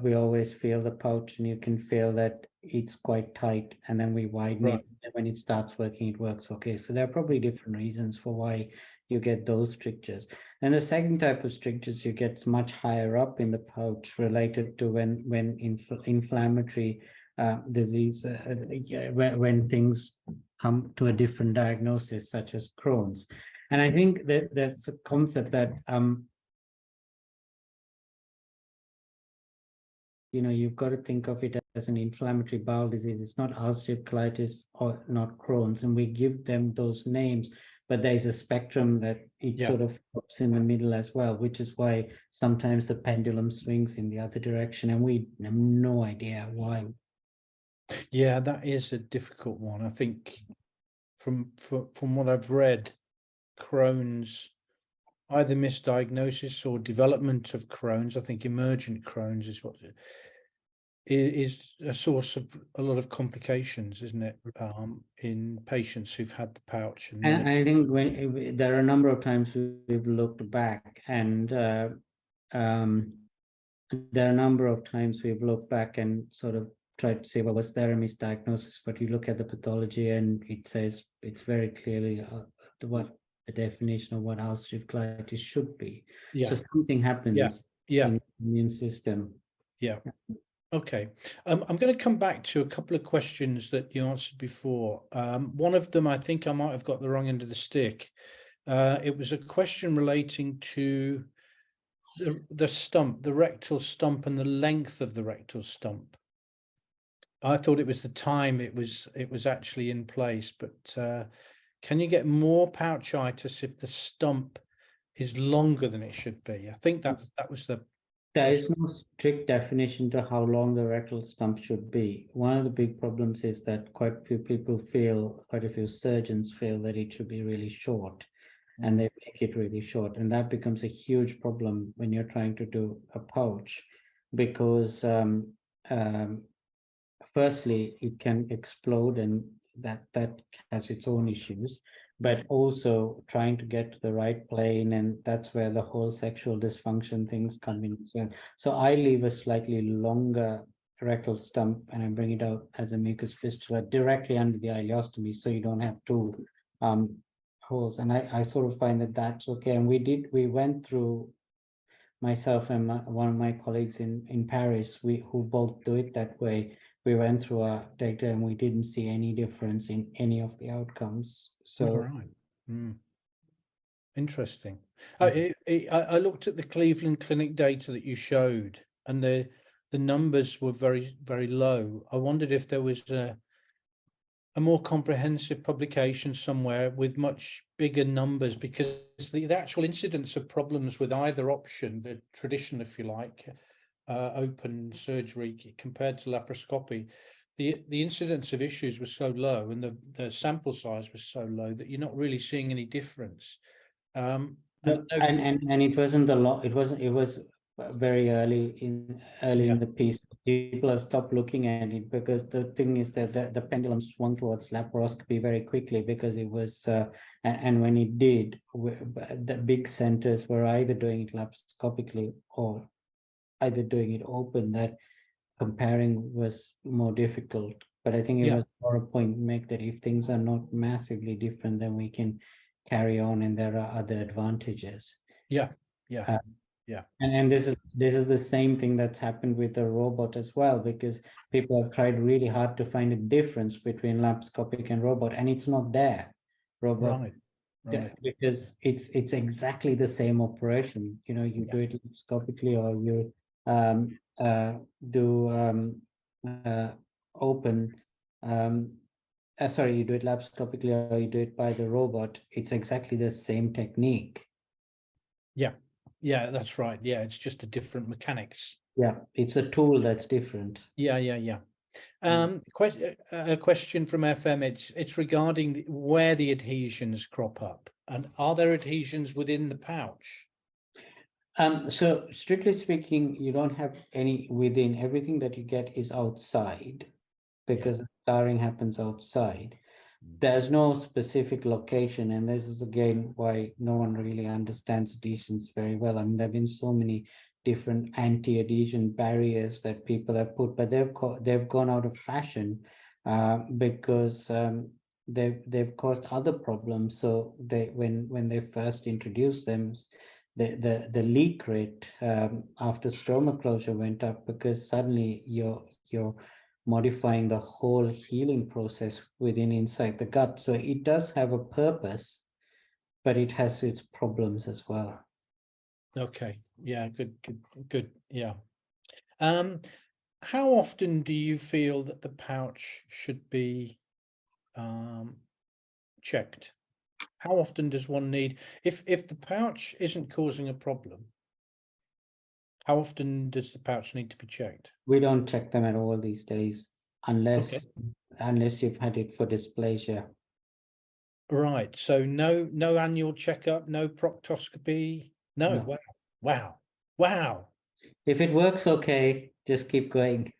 we always feel the pouch, and you can feel that it's quite tight, and then we widen Right. it. And when it starts working, it works okay. So there are probably different reasons for why you get those strictures. And the second type of strictures you get much higher up in the pouch, related to when inflammatory disease, when things come to a different diagnosis, such as Crohn's. And I think that that's a concept that you've got to think of it as an inflammatory bowel disease. It's not ulcerative colitis or not Crohn's, and we give them those names, but there's a spectrum that it sort of pops in the middle as well, which is why sometimes the pendulum swings in the other direction, and we have no idea why. Yeah, that is a difficult one. I think from what I've read, Crohn's, either misdiagnosis or development of Crohn's, I think emergent Crohn's is what is a source of a lot of complications, isn't it? In patients who've had the pouch. And I think when there are a number of times we've looked back, and there are a number of times we've looked back and sort of tried to say, well, was there a misdiagnosis? But you look at the pathology and it says it's very clearly what the definition of what ulcerative colitis should be. So something happens in the immune system. Yeah. Okay. I'm going to come back to a couple of questions that you answered before. One of them, I think I might have got the wrong end of the stick. It was a question relating to the stump, the rectal stump, and the length of the rectal stump. I thought it was the time it was actually in place, but can you get more pouchitis if the stump is longer than it should be? I think that was the. There is no strict definition to how long the rectal stump should be. One of the big problems is that quite a few surgeons feel that it should be really short, and they make it really short. And that becomes a huge problem when you're trying to do a pouch, because firstly, it can explode, and that has its own issues, but also trying to get to the right plane, and that's where the whole sexual dysfunction things come in. So I leave a slightly longer rectal stump and I bring it out as a mucus fistula directly under the ileostomy, so you don't have two holes. And I sort of find that that's okay. And we went through, myself and one of my colleagues in Paris, who both do it that way. We went through our data and we didn't see any difference in any of the outcomes. So, all right. Interesting. I looked at the Cleveland Clinic data that you showed, and the numbers were very, very low. I wondered if there was a more comprehensive publication somewhere with much bigger numbers, because the actual incidence of problems with either option, the traditional, if you like, open surgery compared to laparoscopy, the incidence of issues was so low, and the sample size was so low that you're not really seeing any difference. and it wasn't a lot. It was very early in the piece. People have stopped looking at it, because the thing is that the pendulum swung towards laparoscopy very quickly, because it was and when it did, the big centers were either doing it laparoscopically or either doing it open. That comparing was more difficult, but I think it was more a point to make that if things are not massively different, then we can carry on, and there are other advantages. And this is the same thing that's happened with the robot as well, because people have tried really hard to find a difference between laparoscopic and robot, and it's not there. Robot, right. Because it's exactly the same operation. You do it laparoscopically, or you do open. You do it laparoscopically, or you do it by the robot. It's exactly the same technique. Yeah, that's right. Yeah, it's just a different mechanics. Yeah, it's a tool that's different. Yeah. A question from FM. It's regarding where the adhesions crop up, and are there adhesions within the pouch? So strictly speaking, you don't have any within. Everything that you get is outside, because scarring happens outside. There's no specific location, and this is again why no one really understands adhesions very well. I mean, there have been so many different anti-adhesion barriers that people have put, but they've gone out of fashion because they've caused other problems. So when they first introduced them, the leak rate after stoma closure went up because suddenly you're modifying the whole healing process inside the gut. So it does have a purpose, but it has its problems as well. Okay. Yeah. Good. Yeah. How often do you feel that the pouch should be checked? How often does one need, if the pouch isn't causing a problem, how often does the pouch need to be checked? We don't check them at all these days, unless you've had it for dysplasia. Right. So no annual checkup, no proctoscopy. No. No. Wow. If it works, okay, just keep going.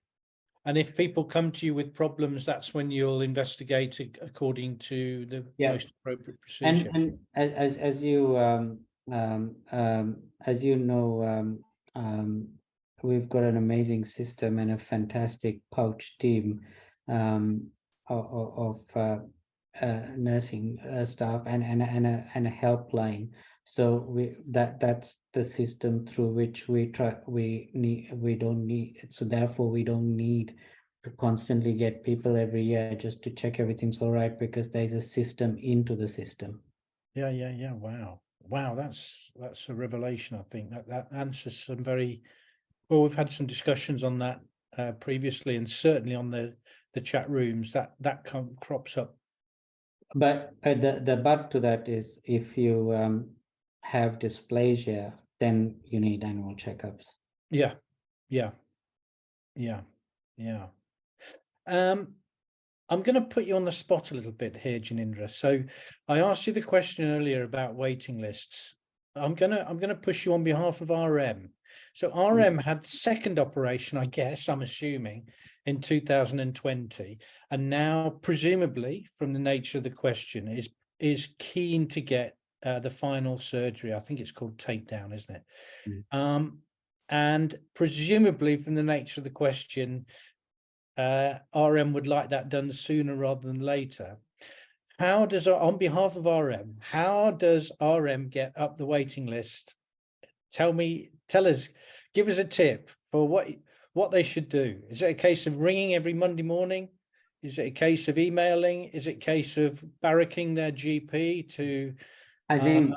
And if people come to you with problems, that's when you'll investigate it according to the most appropriate procedure. And as you know, we've got an amazing system and a fantastic pouch team of nursing staff and a helpline. So that's the system through which we don't need. So therefore we don't need to constantly get people every year just to check everything's all right, because there's a system into the system. Yeah. Wow. That's a revelation. I think that answers some very well. We've had some discussions on that previously, and certainly on the chat rooms that crops up. But the but to that is, if you have dysplasia, then you need annual checkups. Yeah. I'm going to put you on the spot a little bit here, Janindra. So I asked you the question earlier about waiting lists. I'm going to push you on behalf of RM. So RM had the second operation, I guess, I'm assuming, in 2020, and now presumably, from the nature of the question, is keen to get the final surgery. I think it's called takedown, isn't it? And presumably, from the nature of the question, RM would like that done sooner rather than later. How does, on behalf of RM, how does RM get up the waiting list? Tell us, give us a tip for what they should do. Is it a case of ringing every Monday morning? Is it a case of emailing? Is it a case of barracking their GP to? I think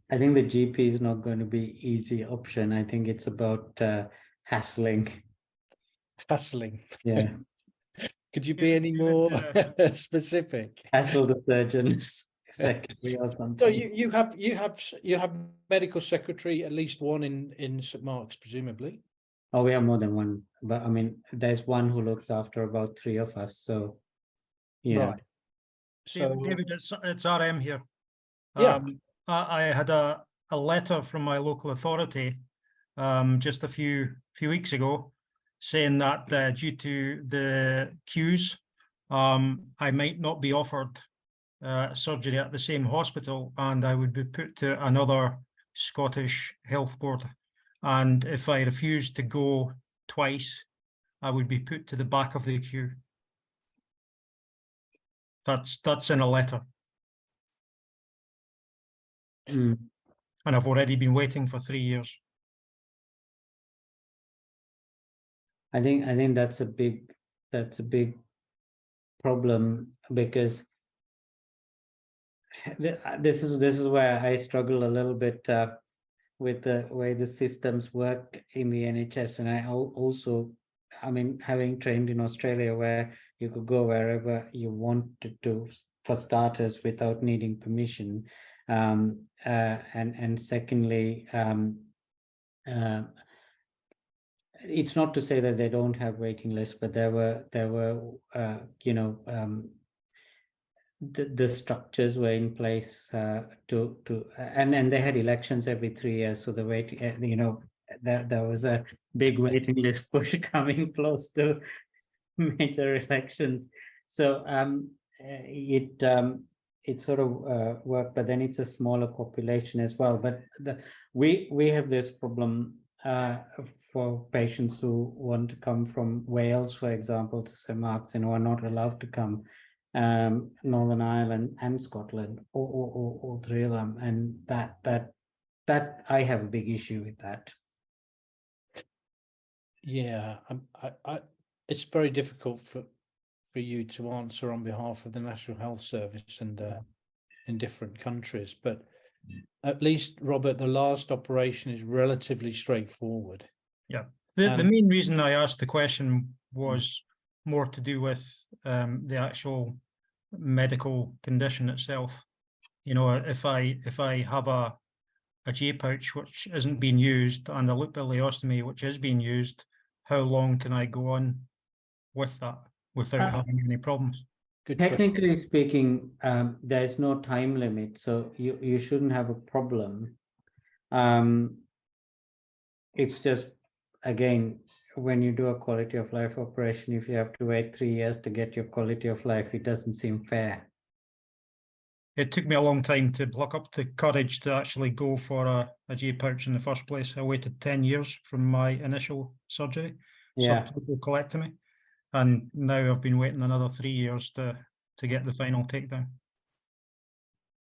the GP is not going to be easy option. I think it's about hassling. Yeah. Could you be any more specific? Hassle the surgeons secretary or something. So you have medical secretary, at least one in St. Mark's, presumably. Oh, we have more than one, but I mean, there's one who looks after about 3 of us. So, yeah. Right. So David, it's RM here. Yeah. I had a letter from my local authority just a few weeks ago, saying that due to the queues, I might not be offered surgery at the same hospital, and I would be put to another Scottish health board. And if I refused to go twice, I would be put to the back of the queue. That's in a letter. And I've already been waiting for 3 years. I think that's a big problem, because this is where I struggle a little bit with the way the systems work in the NHS. And I also, I mean, having trained in Australia, where you could go wherever you wanted to, for starters, without needing permission, and secondly, it's not to say that they don't have waiting lists, but there were the structures were in place and they had elections every 3 years, so the wait, there was a big waiting list push coming close to major elections. So it sort of worked, but then it's a smaller population as well. But we have this problem for patients who want to come from Wales, for example, to St Mark's, and who are not allowed to come. Northern Ireland and Scotland, all three of them, and that I have a big issue with that. Yeah, it's very difficult for you to answer on behalf of the National Health Service and in different countries, but at least, Robert, the last operation is relatively straightforward. Yeah, the main reason I asked the question was more to do with the actual medical condition itself. You know, if I have a J pouch which isn't being used and a loop ileostomy which is being used, how long can I go on with that without having any problems? Good Technically question. speaking, there is no time limit, so you shouldn't have a problem. It's just, again, when you do a quality of life operation, if you have to wait 3 years to get your quality of life, it doesn't seem fair. It took me a long time to pluck up the courage to actually go for a J pouch in the first place. I waited 10 years from my initial surgery, subtotal colectomy, and now I've been waiting another 3 years to get the final takedown.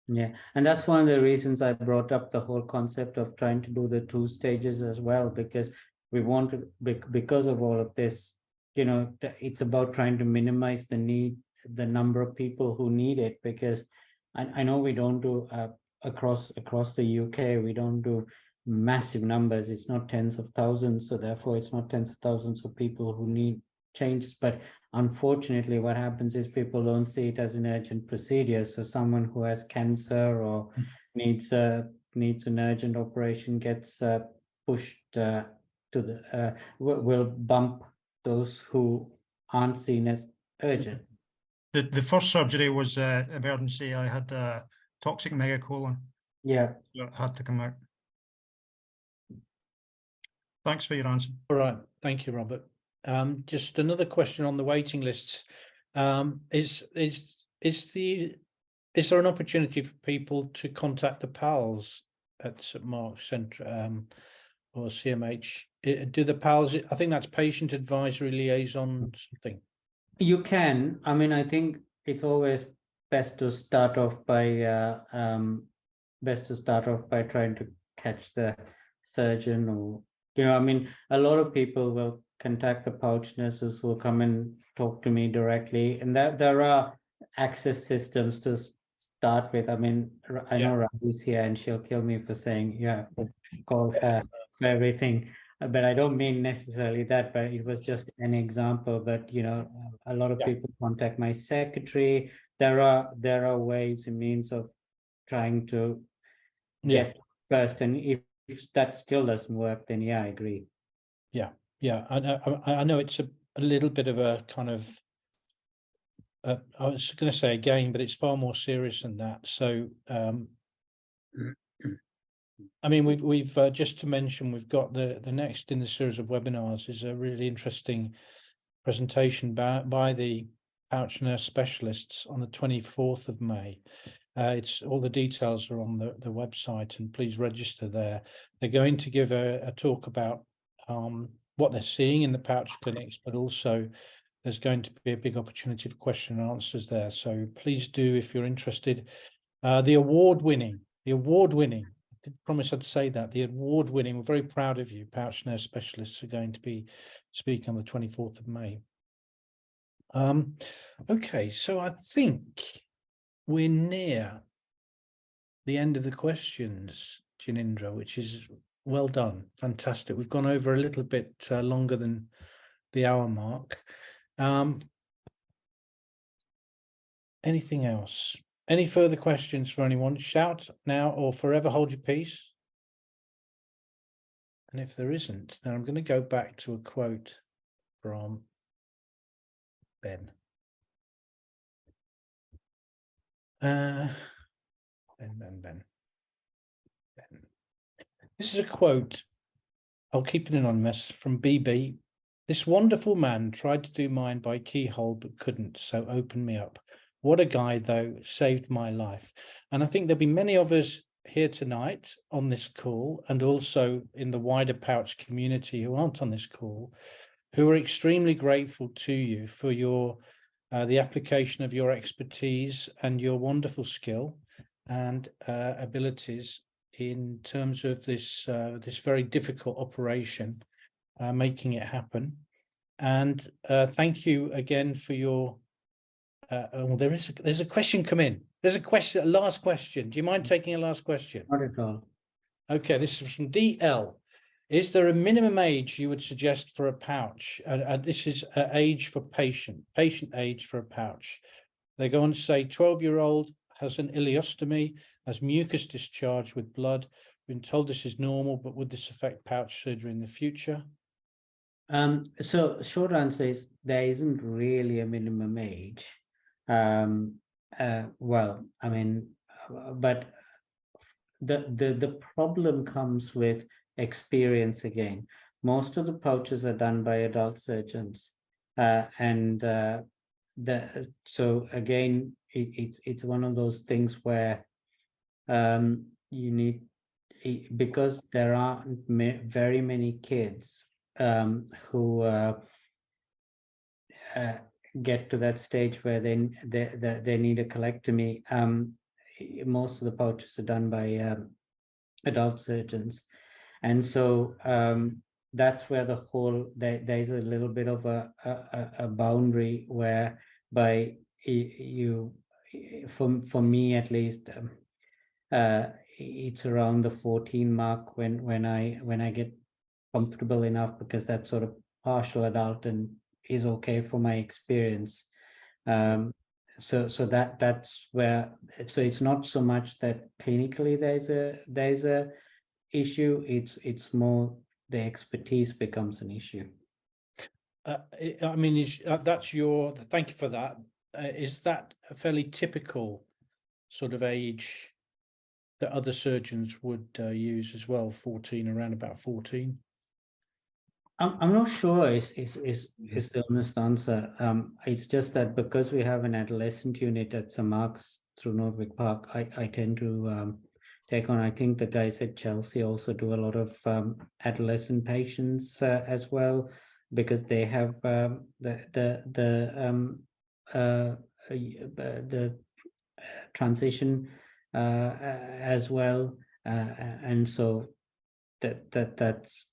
Yeah, and that's one of the reasons I brought up the whole concept of trying to do the 2 stages as well, because we want to, because of all of this, you know, it's about trying to minimize the number of people who need it, because I know we don't do across the UK, we don't do massive numbers. It's not tens of thousands, so therefore it's not tens of thousands of people who need changes. But unfortunately, what happens is people don't see it as an urgent procedure. So someone who has cancer or needs an urgent operation gets pushed to the will bump those who aren't seen as urgent. The first surgery was emergency. I had a toxic megacolon. Yeah. That had to come out. Thanks for your answer. All right, thank you, Robert. Just another question on the waiting lists. Is there an opportunity for people to contact the PALS at St Mark's Centre or CMH? Do the PALS? I think that's Patient Advisory Liaison something. You can. I mean, I think it's always best to start off by trying to catch the surgeon, or, you know, I mean, a lot of people will contact the pouch nurses who will come and talk to me directly, and there are access systems to start with. I mean, I know Ravi's here and she'll kill me for saying call her for everything. But I don't mean necessarily that, but it was just an example. But, you know, a lot of people contact my secretary. There are ways and means of trying to get first. And if that still doesn't work, then I agree. Yeah, I know it's a little bit of a kind of, I was going to say a game, but it's far more serious than that. So, I mean, we've just to mention, we've got the next in the series of webinars is a really interesting presentation by the pouch nurse specialists on the 24th of May. It's all the details are on the website, and please register there. They're going to give a talk about what they're seeing in the pouch clinics, but also there's going to be a big opportunity for question and answers there. So please do, if you're interested. The award-winning, I did promise I'd say that, the award-winning, we're very proud of you, pouch nurse specialists are going to be speaking on the 24th of May. Okay, so I think we're near the end of the questions, Janindra, which is well done, fantastic. We've gone over a little bit longer than the hour mark. Anything else? Any further questions for anyone? Shout now or forever hold your peace. And if there isn't, then I'm going to go back to a quote from Ben. Ben. This is a quote, I'll keep it anonymous, from BB. This wonderful man tried to do mine by keyhole, but couldn't, so open me up. What a guy, though, saved my life. And I think there'll be many of us here tonight on this call, and also in the wider pouch community who aren't on this call, who are extremely grateful to you for your the application of your expertise and your wonderful skill and abilities in terms of this this very difficult operation, making it happen. And thank you again for your oh, there's a question come in. There's a question, a last question. Do you mind taking a last question? Not at all. Okay, this is from DL. Is there a minimum age you would suggest for a pouch? This is age for patient age for a pouch. They go on to say 12-year-old has an ileostomy, has mucus discharge with blood. Been told this is normal, but would this affect pouch surgery in the future? So short answer is there isn't really a minimum age. Well, I mean, but the problem comes with experience again. Most of the pouches are done by adult surgeons, and so again, it's one of those things where you need, because there aren't very many kids who get to that stage where they need a colectomy. Most of the pouches are done by adult surgeons, and so that's where the whole there's a little bit of a boundary where by you, for me at least, it's around the 14 mark when I get comfortable enough, because that's sort of partial adult and is okay for my experience. So that's where, so it's not so much that clinically there's a issue, it's more the expertise becomes an issue. I mean, that's your, thank you for that. Is that a fairly typical sort of age that other surgeons would use as well? 14, around about 14? I'm not sure is the honest answer. It's just that because we have an adolescent unit at St. Mark's through Northwick Park, I tend to take on, I think the guys at Chelsea also do a lot of adolescent patients as well, because they have the transition as well, and so that's,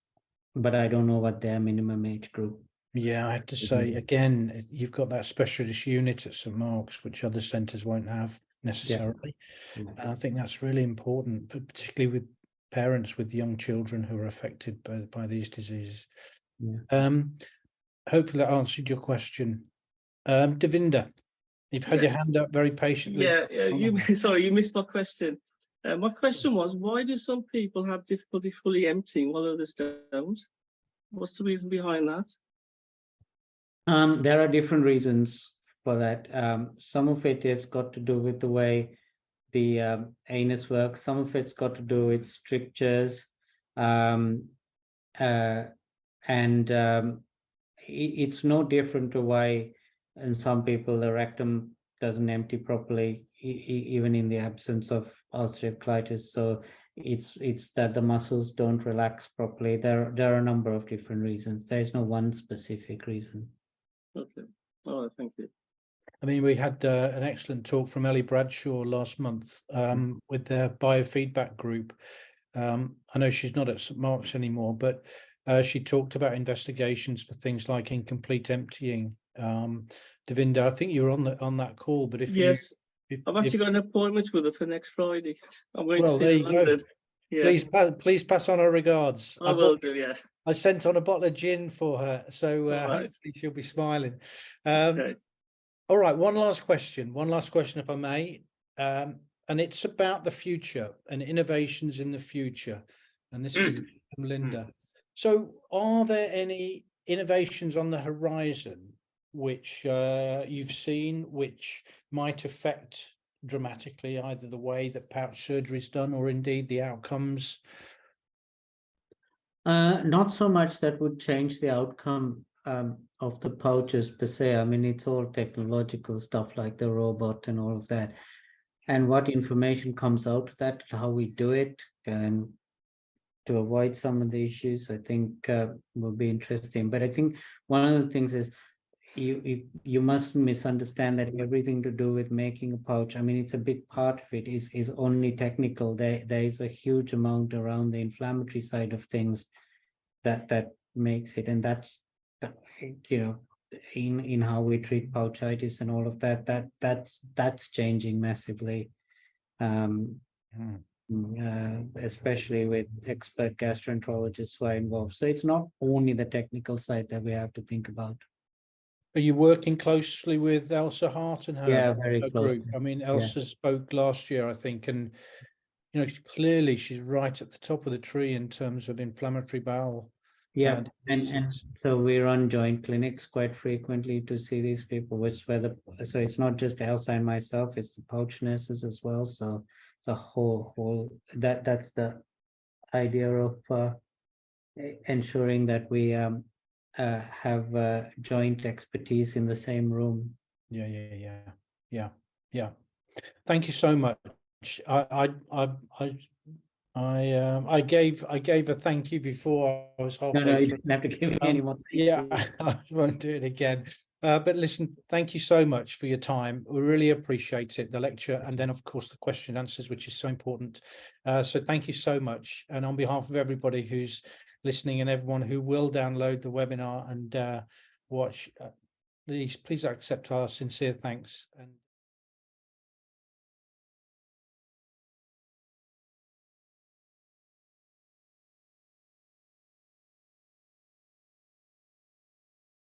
but I don't know what their minimum age group. Yeah, I have to say, again, you've got that specialist unit at St. Mark's, which other centres won't have necessarily. Yeah. And I think that's really important, particularly with parents with young children who are affected by these diseases. Yeah. Hopefully that answered your question. Devinder, you've had your hand up very patiently. Sorry, you missed my question. My question was, why do some people have difficulty fully emptying while others don't? What's the reason behind that? There are different reasons for that. Some of it has got to do with the way the anus works. Some of it's got to do with strictures, and it's no different to why in some people the rectum doesn't empty properly, even in the absence of ulcerative colitis. So it's that the muscles don't relax properly. There are a number of different reasons. There's no one specific reason. Okay. All right, thank you. I mean, we had an excellent talk from Ellie Bradshaw last month with their biofeedback group. I know she's not at St. Mark's anymore, but she talked about investigations for things like incomplete emptying. Devinder, I think you were on that call, but if yes, I've actually got an appointment with her for next Friday. I'm going to see London. Yeah. Please pass on her regards. I will do. Yeah. I sent on a bottle of gin for her, so hopefully she'll be smiling. Okay. All right, one last question, if I may, and it's about the future and innovations in the future. And this is from Linda. So, are there any innovations on the horizon which you've seen which might affect dramatically either the way that pouch surgery is done or indeed the outcomes? Not so much that would change the outcome of the pouches per se. I mean, it's all technological stuff like the robot and all of that. And what information comes out of that, how we do it, and to avoid some of the issues, I think will be interesting. But I think one of the things is you must misunderstand that everything to do with making a pouch, I mean, it's a big part of it is only technical. There is a huge amount around the inflammatory side of things that makes it, and that's you know, in how we treat pouchitis and all of that's changing massively. Especially with expert gastroenterologists who are involved. So it's not only the technical side that we have to think about. Are you working closely with Elsa Hart and her, very her close. group? I mean, Elsa spoke last year, I think, and you know, clearly she's right at the top of the tree in terms of inflammatory bowel. Yeah, and so we run joint clinics quite frequently to see these people, so it's not just Elsa and myself, it's the pouch nurses as well. So it's a whole that's the idea of ensuring that we have joint expertise in the same room. Yeah. Thank you so much. I gave a thank you before. I was halfway No, you through. didn't have to give me any more. Yeah, I won't do it again. But listen, thank you so much for your time. We really appreciate it, the lecture, and then of course the question and answers, which is so important. So thank you so much. And on behalf of everybody who's listening and everyone who will download the webinar and watch, please accept our sincere thanks. And